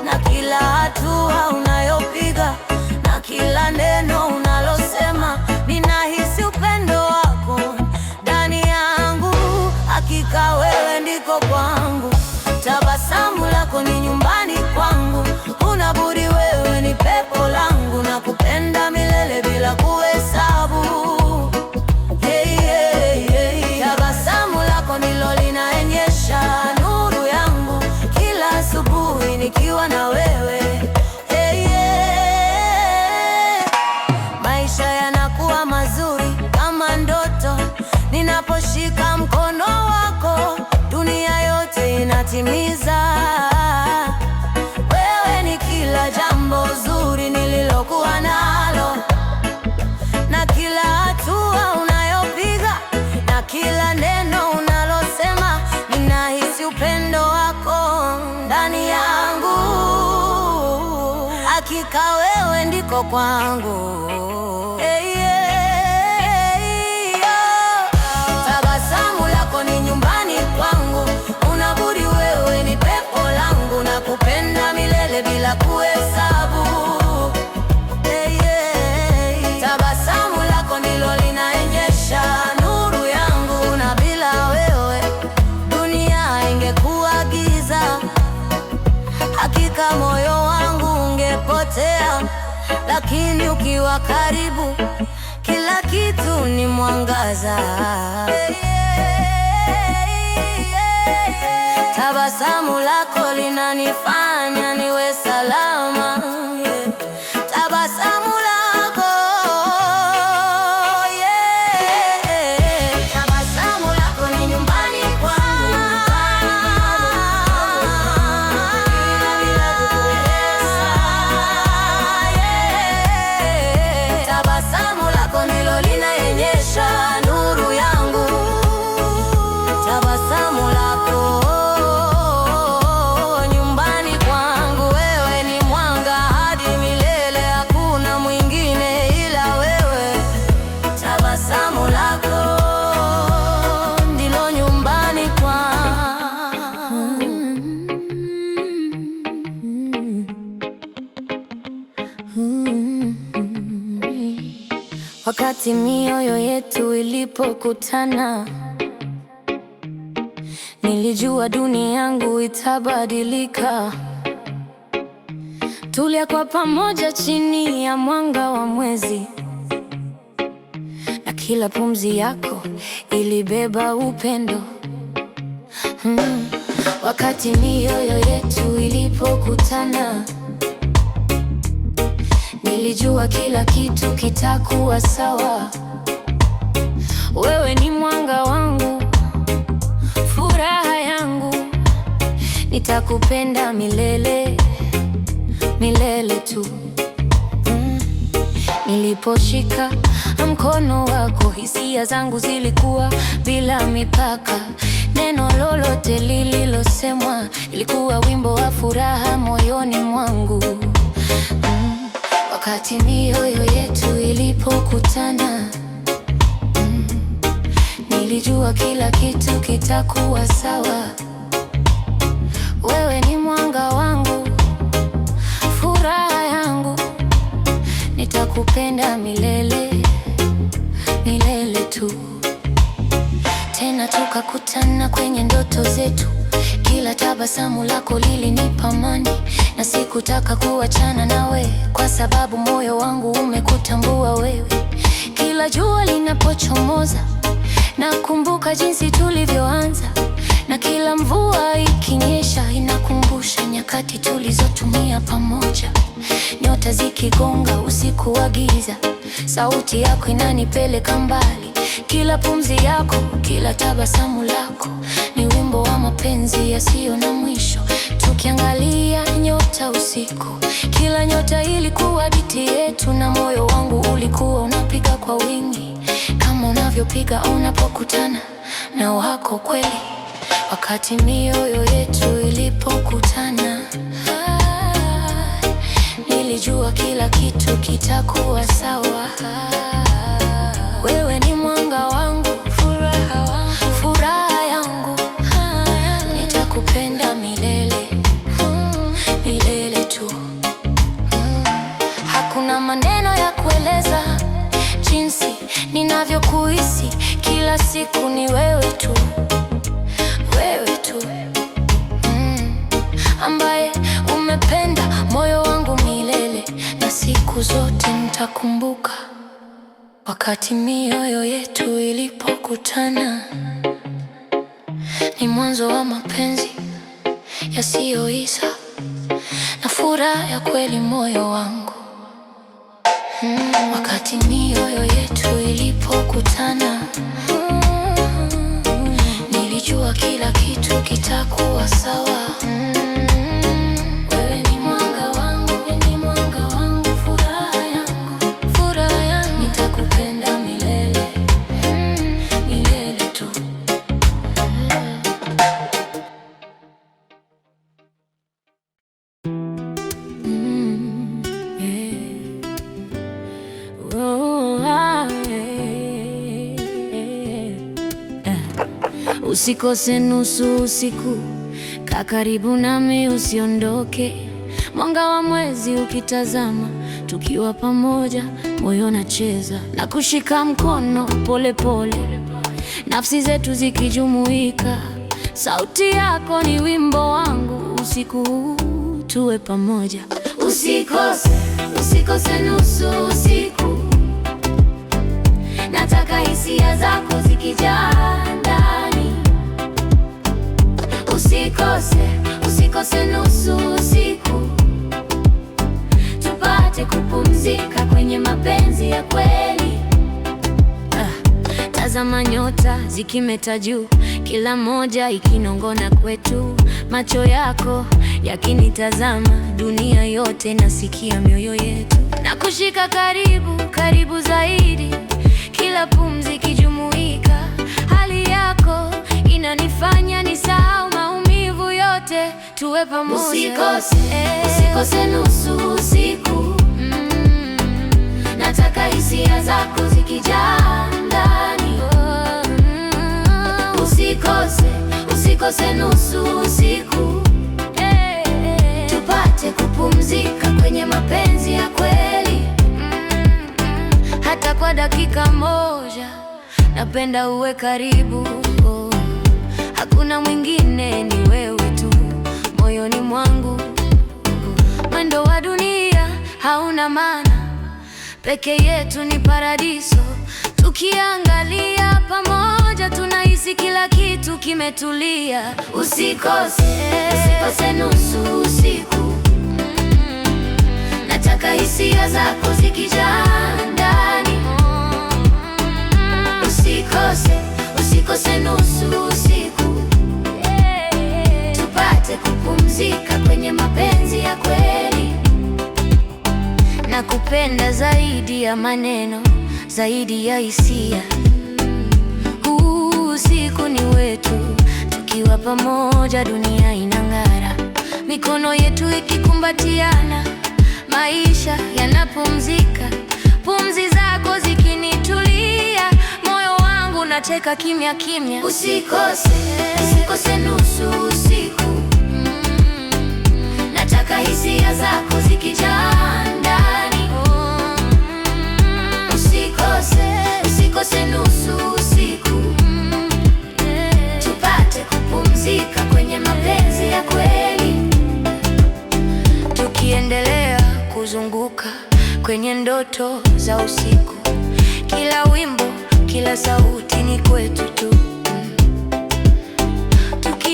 Na kila hatua unayopiga na kila neno unalosema, ninahisi upendo wako ndani yangu. Hakika wewe ndiko kwangu, tabasamu lako ni nyumbani kwangu. Unabudi, wewe ni pepo langu, na kupenda milele bila kuhesabu. Hey, hey, hey. Tabasamu lako ndilo linaonyesha nuru yangu kila asubuhi nikiwa na wewe. Hey, hey. Maisha yanakuwa mazuri kama ndoto ninaposhika mkono wako, dunia yote inatimiza. Wewe ni kila jambo zuri nililokuwa nalo, na kila hatua unayopiga na kila neno unalosema, ninahisi upendo wako ndani yangu. Hakika wewe ndiko kwangu. Hey, yeah. Tabasamu lako ni nyumbani kwangu. Unabudi, wewe ni pepo langu, na kupenda milele bila kuhesabu. Hey, yeah. Tabasamu lako ndilo linaonyesha nuru yangu, na bila wewe dunia ingekuwa giza. Hakika moyo wangu ungepotea, lakini ukiwa karibu kila kitu ni mwangaza. Tabasamu lako linanifanya niwe salama. Tabasamu lako, yeah. Tabasamu lako ni nyumbani kwangu, bila kukueleza, yeah. Tabasamu lako ndilo linaonyesha nuru yangu. Tabasamu lako nyumbani kwangu, wewe ni mwanga hadi milele, hakuna mwingine ila wewe. Tabasamu lako ndilo nyumbani kwangu. Wakati mioyo yetu ilipokutana, nilijua dunia yangu itabadilika. Tulia kwa pamoja chini ya mwanga wa mwezi, na kila pumzi yako ilibeba upendo. Wakati mioyo yetu ilipokutana, nilijua kila kitu kitakuwa sawa. Wewe ni mwanga wangu, furaha yangu, nitakupenda milele, milele tu. Niliposhika mkono wako, hisia zangu zilikuwa bila mipaka. Neno lolote lililosemwa ilikuwa wimbo wa furaha moyoni mwangu. Wakati mioyo yetu ilipokutana, nilijua kila kitu kitakuwa sawa. Wewe ni mwanga wangu, furaha yangu, nitakupenda milele, milele tu. Tena tukakutana kwenye ndoto zetu, kila tabasamu lako lilinipa amani, na sikutaka kuachana nawe, kwa sababu moyo wangu umekutambua wewe. Kila jua linapochomoza, nakumbuka jinsi tulivyoanza, na kila mvua ikinyesha inakumbusha nyakati tulizotumia pamoja. Nyota zikigonga usiku wa giza, sauti yako inanipeleka mbali. Kila pumzi yako, kila tabasamu lako ni wimbo wa mapenzi yasiyo na mwisho. Tukiangalia nyota usiku, kila nyota ilikuwa hadithi yetu, na moyo wangu ulikuwa unapiga kwa wingi, kama unavyopiga unapokutana na wako kweli. Wakati mioyo yetu ilipokutana, nilijua kila kitu kitakuwa sawa. Wewe ni mwanga wangu, furaha yangu, nitakupenda milele, milele tu. Hakuna maneno ya kueleza jinsi ninavyokuhisi, kila siku ni wewe tu, wewe tu, ambaye umependa moyo wangu milele, na siku zote nitakumbuka wakati mioyo yetu ilipokutana. Ni mwanzo wa mapenzi yasiyoisha, na furaha ya kweli moyo wangu. Wakati mioyo yetu ilipokutana, nilijua kila kitu kitakuwa sawa. Wewe ni mwanga wangu, ni mwanga wangu, furaha yangu, furaha yangu, nitakupenda milele, milele tu. Usikose nusu usiku, kaa karibu nami usiondoke. Mwanga wa mwezi ukitazama, tukiwa pamoja, moyo nacheza na kushika mkono pole pole, nafsi zetu zikijumuika. Sauti yako ni wimbo wangu, usiku huu tuwe pamoja. Usikose nusu usiku, nataka hisia zako zikijaa ndani. Usikose nusu usiku, tupate kupumzika kwenye mapenzi ya kweli. Tazama nyota zikimeta juu, kila moja ikinong'ona kwetu. Macho yako yakinitazama, dunia yote nasikia mioyo yetu, na kushika karibu, karibu zaidi, kila pumzi ikijumuika. Hali yako inanifanya nisahau maumivu yote, tuwe pamoja. Usikose nusu usiku, nataka hisia zako zikijaa ndani. Usikose nusu usiku, tupate kupumzika kwenye mapenzi ya kweli. Hata kwa dakika moja, napenda uwe karibu. Hakuna mwingine, ni wewe tu moyoni mwangu. Mwendo wa dunia hauna maana, peke yetu ni paradiso. Tukiangalia pamoja, tunahisi kila kitu kimetulia. Usikose nusu usiku, nataka hisia zako zikijaa ndani. Usikose nusu usiku, tupate kupumzika kwenye mapenzi ya kweli. Nakupenda zaidi ya maneno, zaidi ya hisia. Usiku ni wetu, tukiwa pamoja dunia inang'ara. Mikono yetu ikikumbatiana, maisha yanapumzika. Pumzi zako zikinitulia, moyo wangu nacheka kimya kimya. Usikose nusu usiku, nataka hisia zako zikijaa ndani. Usikose nusu usiku, tupate kupumzika kwenye mapenzi ya kweli. Tukiendelea kuzunguka kwenye ndoto za usiku, kila wimbo, kila sauti ni kwetu tu.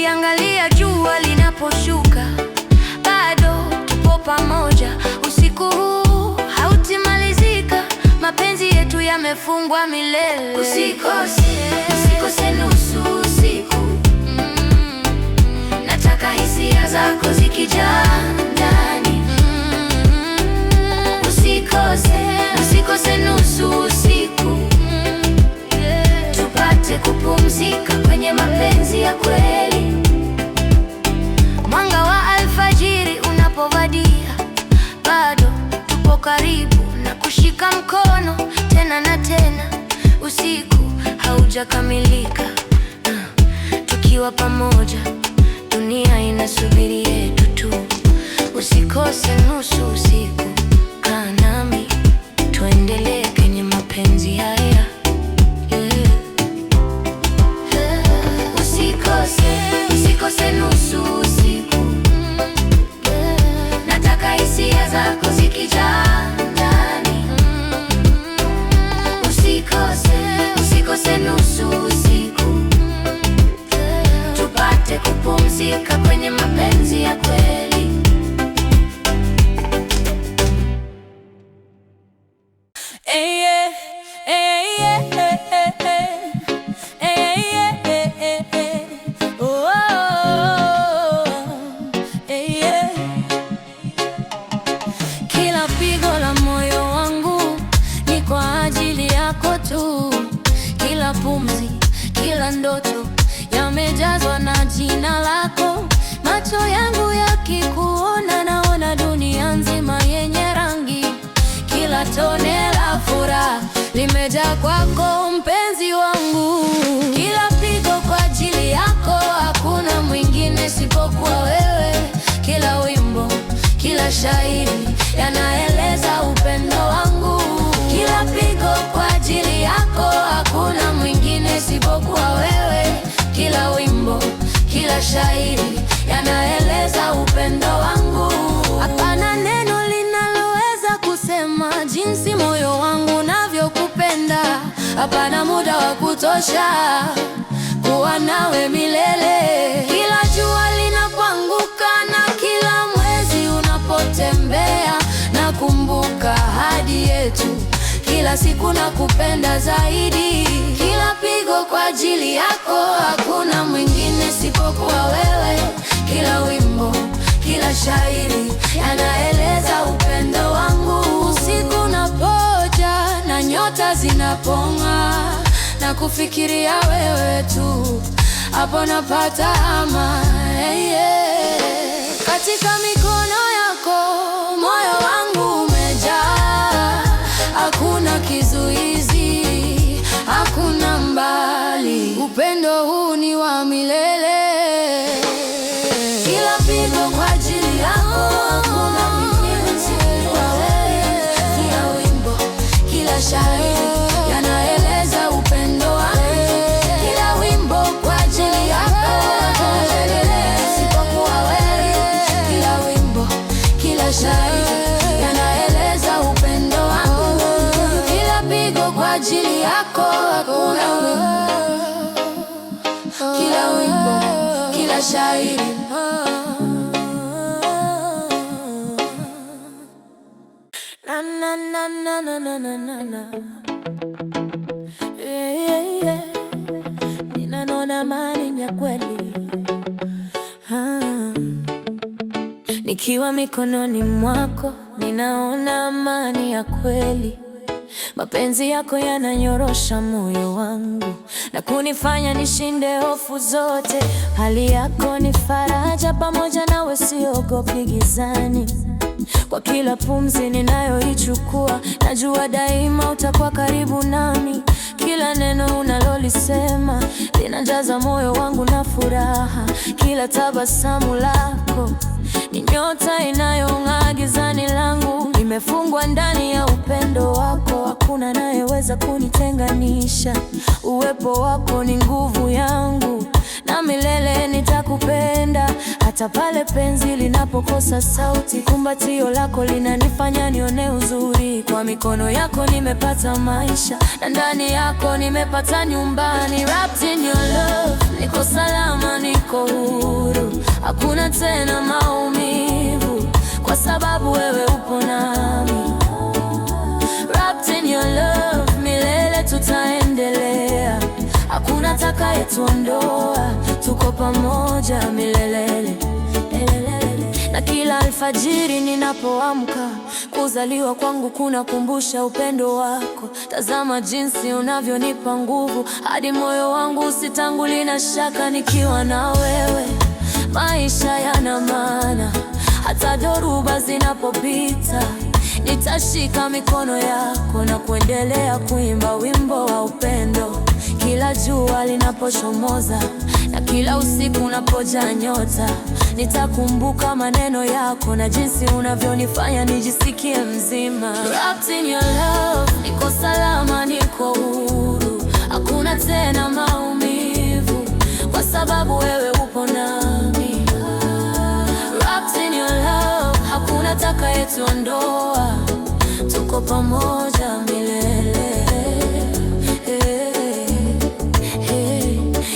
Nikiangalia jua linaposhuka, bado tupo pamoja. Usiku huu hautimalizika, mapenzi yetu yamefungwa milele. Usikose nusu usiku. Nataka hisia zako zikijaa ndani. Usikose nusu usiku. Tupate kupumzika kwenye mapenzi ya kweli. Mwanga wa alfajiri unapovadia, bado tupo karibu na kushika mkono tena na tena. Usiku haujakamilika, tukiwa pamoja, dunia inasubiri yetu tu. Usikose nusu usiku, kaa nami, tuendelee kwenye mapenzi haya. Usikose nusu usiku. Nataka hisia zako zikijaa ndani. Usikose nusu usiku. Tupate kupumzika kwenye mapenzi ya kweli. Kila pigo la moyo wangu ni kwa ajili yako tu. Kila pumzi, kila ndoto yamejazwa na jina lako. Macho yangu yakikuona, naona dunia nzima yenye rangi. Kila tone la furaha limejaa kwako, mpenzi wangu. Kila pigo kwa ajili yako, hakuna mwingine isipokuwa wewe. Kila wimbo, kila shairi yanaeleza upendo wangu. Kila pigo kwa ajili yako, hakuna mwingine isipokuwa wewe. Kila wimbo, kila shairi yanaeleza upendo wangu. Hapana neno linaloweza kusema jinsi moyo wangu unavyokupenda. Hapana muda wa kutosha kuwa nawe milele. Kila jua linapoanguka na kila mwezi unapotembea, nakumbuka ahadi yetu. Kila siku nakupenda zaidi. Kila pigo kwa ajili yako, hakuna mwingine isipokuwa wewe. Kila wimbo, kila shairi yanaeleza upendo wangu. Usiku unapoja na nyota zinapong'aa, na kufikiria wewe tu, hapo napata amani. Katika mikono yako moyo wangu umejaa. Hakuna kizuizi, hakuna mbali. Upendo huu ni wa milele. Kila pigo kwa ajili yako, hakuna mwingine isipokuwa wewe. Kila wimbo, kila shairi yanaeleza upendo wangu. Kila wimbo kwa ajili yako, hakuna mwingine isipokuwa wewe. Kila wimbo, kila shairi yanaeleza upendo wangu. Kila pigo kwa ajili yako, hakuna kila wimbo, kila shairi na na na na na na na na. Ninaona amani ya kweli nikiwa mikononi mwako. Ninaona amani ya kweli. Mapenzi yako yananyorosha moyo wangu na kunifanya nishinde hofu zote. Hali yako ni faraja, pamoja nawe siogopi gizani. Kwa kila pumzi ninayoichukua, najua daima utakuwa karibu nami. Kila neno unalolisema linajaza moyo wangu na furaha. Kila tabasamu lako ni nyota inayong'aa gizani langu. Nimefungwa ndani ya upendo wako, hakuna anayeweza kunitenganisha. Uwepo wako ni nguvu yangu, na milele nitakupenda. hata pale penzi linapokosa sauti. Kumbatio lako linanifanya nione uzuri, kwa mikono yako nimepata maisha, na ndani yako nimepata nyumbani. Wrapped in your love, niko salama, niko huru, hakuna tena maumivu, kwa sababu wewe upo nami. Wrapped in your love, milele tutaendelea, hakuna atakayetuondoa, tuko pamoja milele. Na kila alfajiri ninapoamka, kuzaliwa kwangu kunakumbusha upendo wako. Tazama jinsi unavyonipa nguvu, hadi moyo wangu usitanguli na shaka. Nikiwa na wewe maisha yana maana, hata dhoruba zinapopita, nitashika mikono yako na kuendelea kuimba wimbo wa upendo. Kila jua linapochomoza na kila usiku unapojaa nyota, nitakumbuka maneno yako na jinsi unavyonifanya nijisikie mzima. Wrapped in your love, niko salama, niko huru, hakuna tena maumivu, kwa sababu wewe upo nami. Wrapped in your love, hakuna atakayetuondoa, tuko pamoja milele.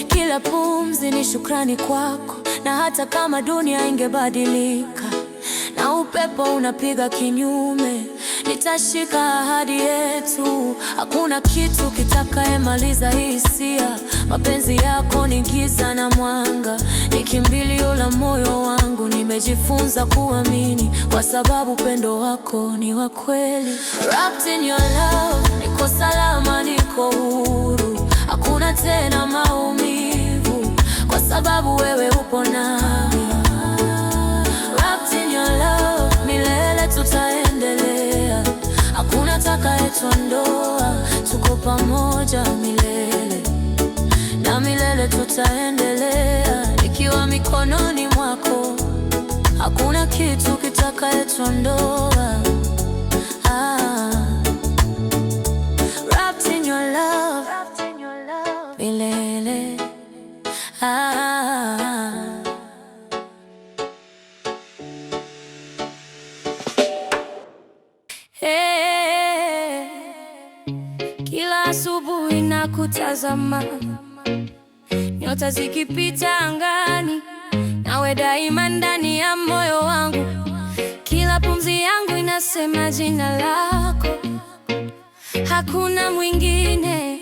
Kila pumzi ni shukrani kwako, na hata kama dunia ingebadilika na upepo unapiga kinyume, nitashika ahadi yetu. Hakuna kitu kitakayemaliza hisia, mapenzi yako ni giza na mwanga, ni kimbilio la moyo wangu. Nimejifunza kuamini, kwa sababu upendo wako ni wa kweli. Wrapped in your love, niko salama, niko huru, hakuna tena maumivu, kwa sababu wewe upo nami. Wrapped in your love, milele tutaendelea, hakuna atakayetuondoa, tuko pamoja milele na milele tutaendelea. Nikiwa mikononi mwako, hakuna kitu kitakayetuondoa. Wrapped in your love, milele. Kila asubuhi nakutazama, nyota zikipita angani, nawe daima ndani ya moyo wangu. Kila pumzi yangu inasema jina lako, hakuna mwingine,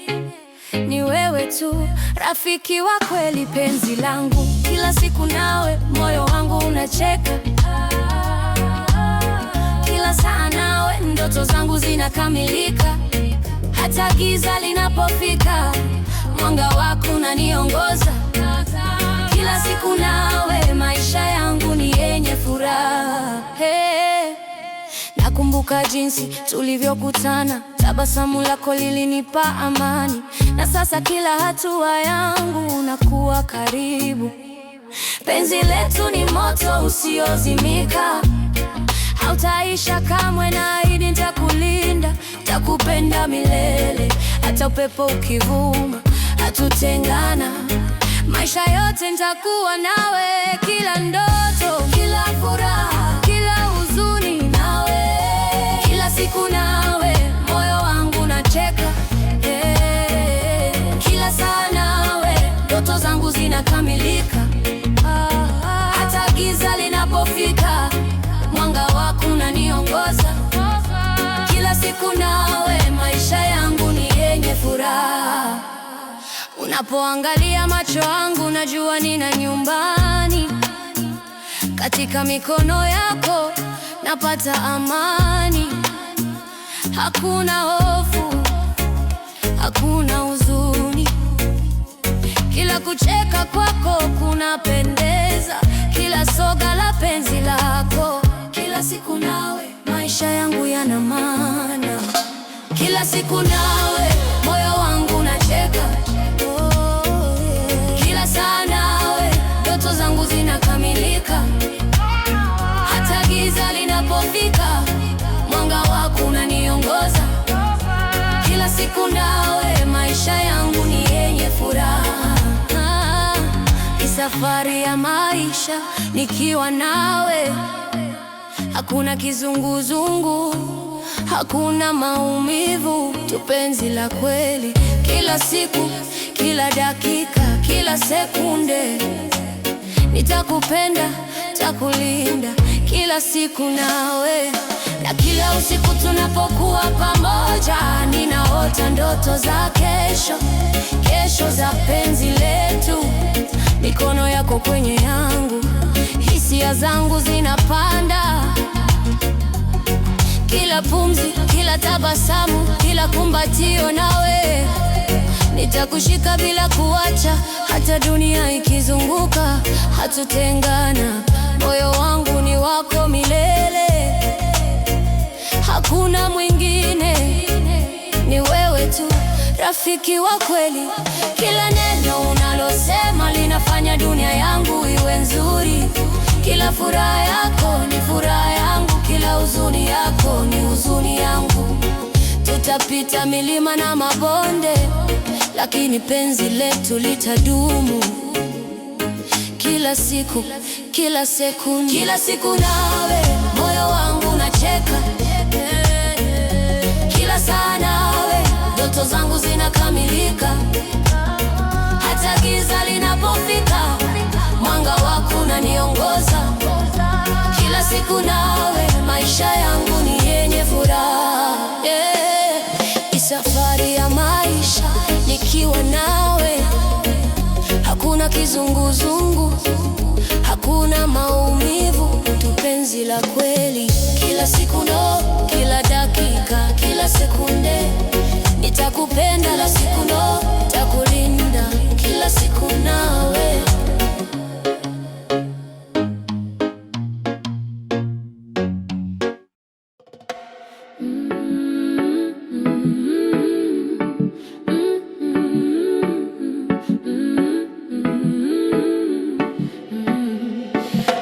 ni wewe tu, rafiki wa kweli, penzi langu. Kila siku nawe moyo wangu unacheka, kila saa nawe ndoto zangu zinakamilika. Hata giza linapofika, mwanga wako unaniongoza. Kila siku nawe maisha yangu ni yenye furaha. Nakumbuka jinsi tulivyokutana, tabasamu lako lilinipa amani, na sasa kila hatua yangu unakuwa karibu. Penzi letu ni moto usiozimika, hautaisha kamwe, naahidi nitakulinda, nitakupenda milele. Hata upepo ukivuma, hatutengana, maisha yote nitakuwa nawe. Kila ndoto, kila furaha, kila huzuni nawe, kila siku nawe, moyo wangu unacheka. Kila saa nawe, ndoto zangu zinakamilika. Hata giza linapofika, mwanga wako unaniongoza. Kila siku nawe, maisha yangu ni yenye furaha. Unapoangalia macho yangu, najua nina nyumbani. Katika mikono yako napata amani. Hakuna hofu, hakuna huzuni, kila kucheka kwako kunapendeza, kila soga la penzi lako. Kila siku nawe, maisha yangu yana maana. Kila siku nawe, moyo wangu unacheka. Kila saa nawe, ndoto zangu zinakamilika. Hata giza linapofika, mwanga wako unaniongoza. Kila siku nawe, maisha yangu ni yenye furaha. safari ya maisha nikiwa nawe. Hakuna kizunguzungu, hakuna maumivu, tu penzi la kweli. Kila siku, kila dakika, kila sekunde, nitakupenda, takulinda kila siku nawe. Na kila usiku tunapokuwa pamoja, ninaota ndoto za kesho, kesho za penzi letu. Mikono yako kwenye yangu, hisia zangu zinapanda. Kila pumzi, kila tabasamu, kila kumbatio nawe. Nitakushika bila kuacha, hata dunia ikizunguka, hatutengana. Moyo wangu ni wako milele, hakuna mwingine, ni wewe tu, rafiki wa kweli. Kila neno unalosema linafanya dunia yangu iwe nzuri. Kila furaha yako ni furaha yangu, kila huzuni yako ni huzuni yangu. Tutapita milima na mabonde, lakini penzi letu litadumu. Kila siku, kila sekunde, kila siku nawe, moyo wangu unacheka. Kila saa nawe, ndoto zangu zinakamilika. Hata giza linapofika, mwanga wako unaniongoza. Kila siku nawe, maisha yangu ni yenye furaha. Safari ya maisha nikiwa nawe. Hakuna kizunguzungu, hakuna maumivu, tu penzi la kweli. Kila siku no, kila dakika, kila sekunde, nitakupenda la siku no, takulinda kila siku nawe.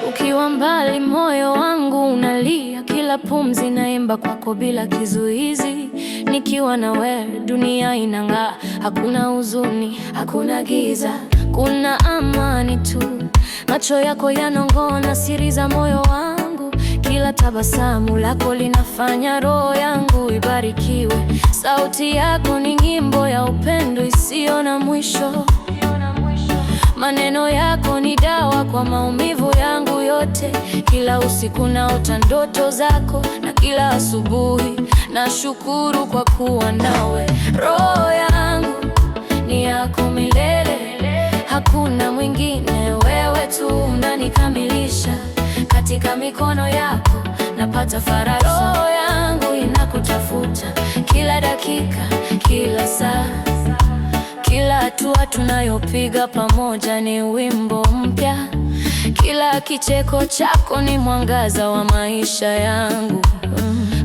Ukiwa mbali moyo wangu unalia, kila pumzi naimba kwako bila kizuizi. Nikiwa na wewe dunia inang'aa, hakuna huzuni, hakuna giza, kuna amani tu. Macho yako yanong'ona siri za moyo wangu, kila tabasamu lako linafanya roho yangu ibarikiwe. Sauti yako ni nyimbo ya upendo isiyo na mwisho. Maneno yako ni dawa kwa maumivu yangu yote. Kila usiku naota ndoto zako, na kila asubuhi nashukuru kwa kuwa nawe. Roho yangu ni yako milele, hakuna mwingine, wewe tu unanikamilisha. Katika mikono yako napata faraja. Roho yangu inakutafuta kila dakika, kila saa. Kila hatua tunayopiga pamoja ni wimbo mpya. Kila kicheko chako ni mwangaza wa maisha yangu.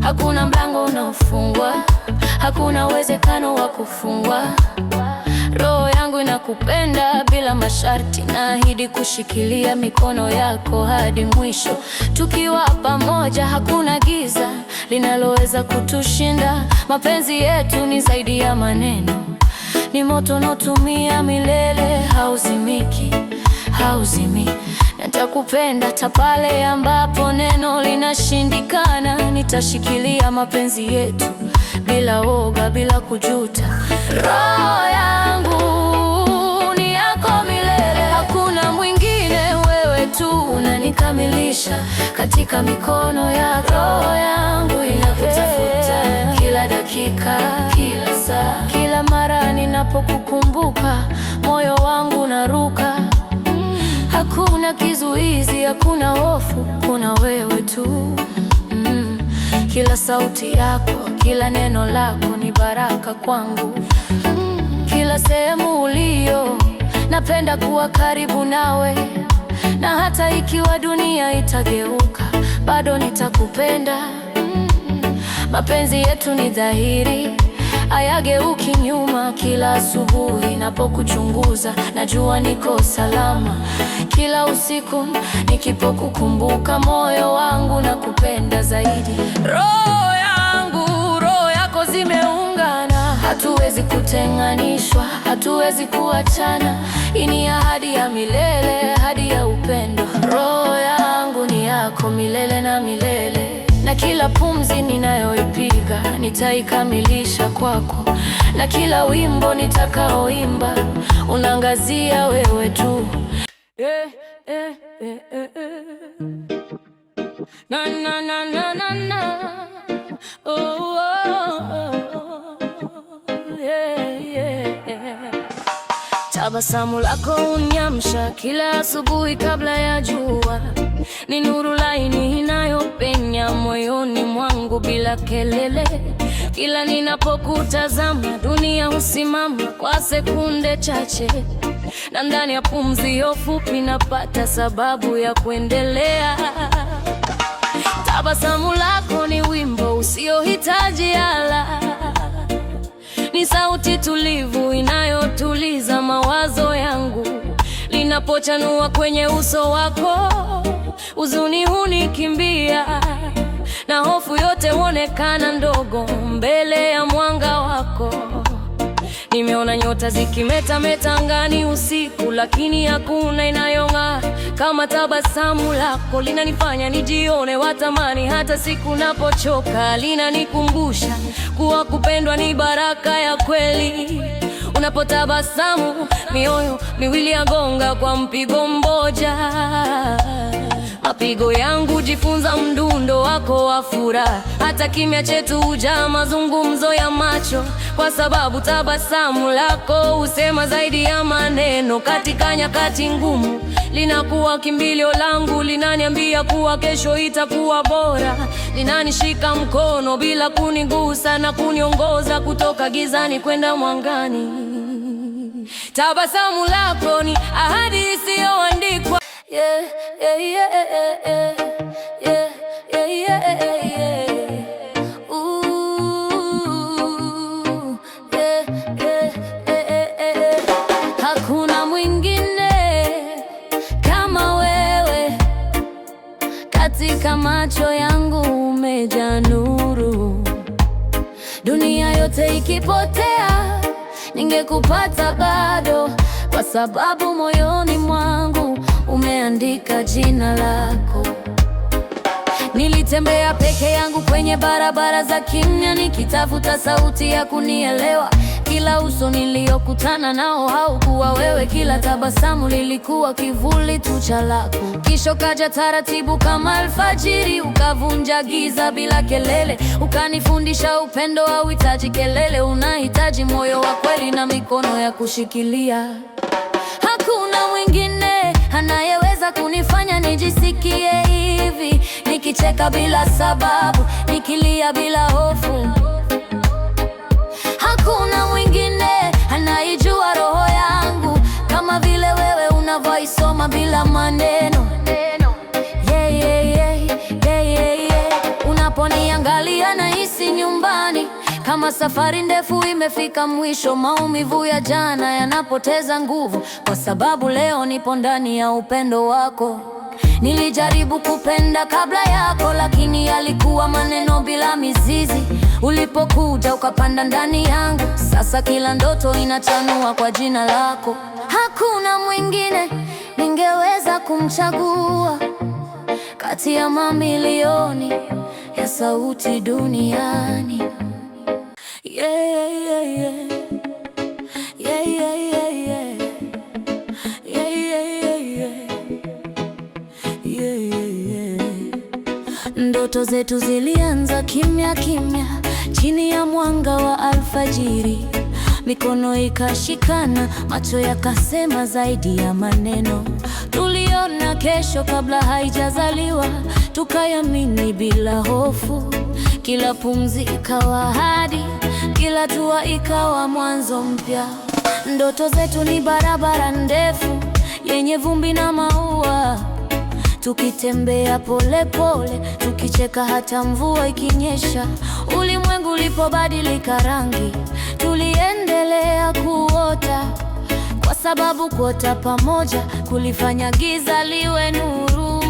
Hakuna mlango unaofungwa, hakuna uwezekano wa kufungwa. Roho yangu inakupenda bila masharti, naahidi kushikilia mikono yako hadi mwisho. Tukiwa pamoja hakuna giza linaloweza kutushinda. Mapenzi yetu ni zaidi ya maneno, ni moto unaotumia milele, hauzimiki, hauzimi. Nitakupenda hata pale ambapo neno linashindikana. Nitashikilia mapenzi yetu bila woga, bila kujuta. Roho yangu ni yako milele, hakuna mwingine, wewe tu unanikamilisha. Katika mikono yako roho yangu inakutafuta kila dakika, kila saa. Kila mara ninapokukumbuka moyo wangu unaruka. Hakuna kizuizi, hakuna hofu, kuna wewe tu. Kila sauti yako, kila neno lako ni baraka kwangu. Kila sehemu ulio, napenda kuwa karibu nawe. Na hata ikiwa dunia itageuka, bado nitakupenda. Mapenzi yetu ni dhahiri, hayageuki nyuma. Kila asubuhi napokuchunguza, najua niko salama. Kila usiku nikipokukumbuka, moyo wangu nakupenda zaidi. Roho yangu, roho yako zimeungana, hatuwezi kutenganishwa, hatuwezi kuachana. Hii ni ahadi ya milele, ahadi ya upendo. Roho yangu ni yako milele na milele, na kila pumzi ninayoipiga nitaikamilisha kwako, na kila wimbo nitakaoimba unaangazia wewe tu. Na na na na na na. Oh, oh, oh. Yeah, yeah. Tabasamu lako uniamsha kila asubuhi kabla ya jua, ni nuru laini inayopenya moyoni mwangu bila kelele. Kila ninapokutazama dunia husimama kwa sekunde chache, na ndani ya pumzi hiyo fupi napata sababu ya kuendelea. Tabasamu lako ni wimbo usiohitaji ala, ni sauti tulivu inayotuliza mawazo yangu. Linapochanua kwenye uso wako, huzuni hunikimbia na hofu yote huonekana ndogo mbele ya mwanga wako. Nimeona nyota zikimetameta angani usiku, lakini hakuna inayong'aa kama tabasamu lako. Linanifanya nijione wa thamani hata siku napochoka. Linanikumbusha kuwa kupendwa ni baraka ya kweli. Unapotabasamu mioyo miwili yagonga kwa mpigo mmoja. Mapigo yangu jifunza mdundo wako wa furaha. Hata kimya chetu hujaa mazungumzo ya macho, kwa sababu tabasamu lako husema zaidi ya maneno. Katika nyakati ngumu linakuwa kimbilio langu, linaniambia kuwa kesho itakuwa bora. Linanishika mkono bila kunigusa na kuniongoza kutoka gizani kwenda mwangani. Tabasamu lako ni ahadi isiyoandikwa. Yeah, yeah, yeah, yeah, yeah, yeah, yeah, yeah. Ooh, yeah, yeah, yeah, yeah. Hakuna mwingine kama wewe, katika macho yangu umejaa nuru. Dunia yote ikipotea ningekupata bado, kwa sababu moyoni mwangu umeandika jina lako. Nilitembea peke yangu kwenye barabara za kimya, nikitafuta sauti ya kunielewa. Kila uso niliokutana nao haukuwa wewe, kila tabasamu lilikuwa kivuli tu cha lako. Kisha kaja taratibu kama alfajiri, ukavunja giza bila kelele. Ukanifundisha upendo hauhitaji kelele, unahitaji moyo wa kweli na mikono ya kushikilia. Hakuna mwingine anayeweza kunifanya nijisikie hivi, nikicheka bila sababu, nikilia bila hofu. Hakuna mwingine anayejua roho yangu kama vile wewe unavyoisoma bila maneno. Yeah, yeah, yeah, yeah, yeah, yeah. Unaponiangalia nahisi nyumbani, kama safari ndefu imefika mwisho. Maumivu ya jana yanapoteza nguvu, kwa sababu leo nipo ndani ya upendo wako. Nilijaribu kupenda kabla yako, lakini yalikuwa maneno bila mizizi. Ulipokuja ukapanda ndani yangu, sasa kila ndoto inachanua kwa jina lako. Hakuna mwingine ningeweza kumchagua kati ya mamilioni ya sauti duniani. Yeah, yeah, yeah, yeah. Yeah, yeah, yeah, yeah. Yeah, yeah, yeah, yeah. Yeah, yeah, yeah. Ndoto zetu zilianza kimya kimya chini ya mwanga wa alfajiri. Mikono ikashikana, macho yakasema zaidi ya maneno. Tuliona kesho kabla haijazaliwa, tukayamini bila hofu. Kila pumzi ikawa ahadi, kila hatua ikawa mwanzo mpya. Ndoto zetu ni barabara ndefu yenye vumbi na maua, tukitembea pole pole, tukicheka hata mvua ikinyesha. Ulimwengu ulipobadilika rangi, tuliendelea kuota, kwa sababu kuota pamoja kulifanya giza liwe nuru.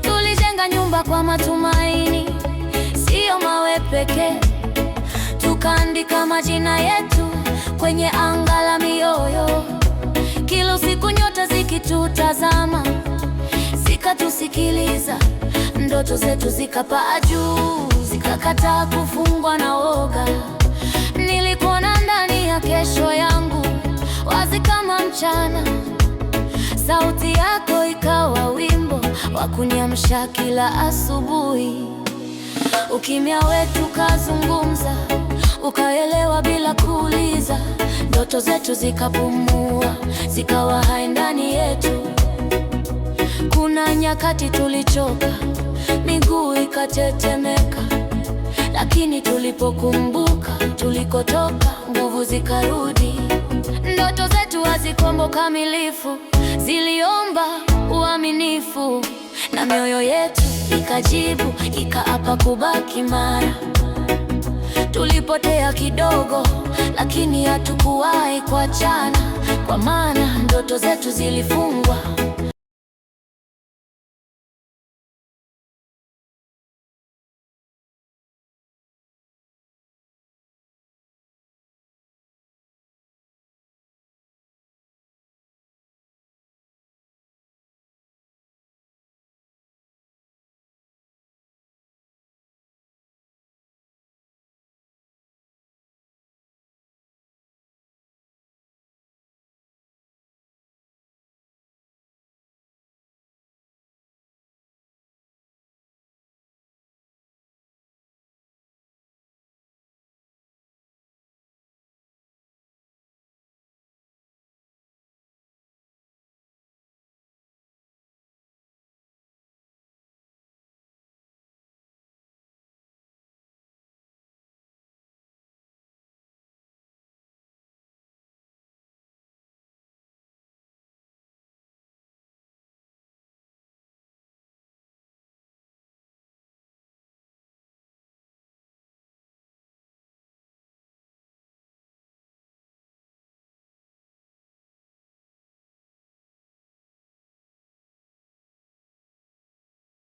Tulijenga nyumba kwa matumaini, sio mawe pekee. tukaandika majina yetu kwenye anga la mioyo. Kila usiku nyota zikitutazama, zikatusikiliza. Ndoto zetu zikapaa juu, zikakataa kufungwa na woga. Nilikuona ndani ya kesho yangu, wazi kama mchana. Sauti yako ikawa wimbo wa kuniamsha kila asubuhi. Ukimya wetu kazungumza, ukaelewa bila kuuliza. Ndoto zetu zikapumua, zikawa hai ndani yetu. Kuna nyakati tulichoka, miguu ikatetemeka, lakini tulipokumbuka tulikotoka, nguvu zikarudi. Ndoto zetu hazikuwa kamilifu, ziliomba uaminifu, na mioyo yetu ikajibu, ikaapa kubaki imara. Tulipotea kidogo, lakini hatukuwahi kuachana, kwa maana ndoto zetu zilifungwa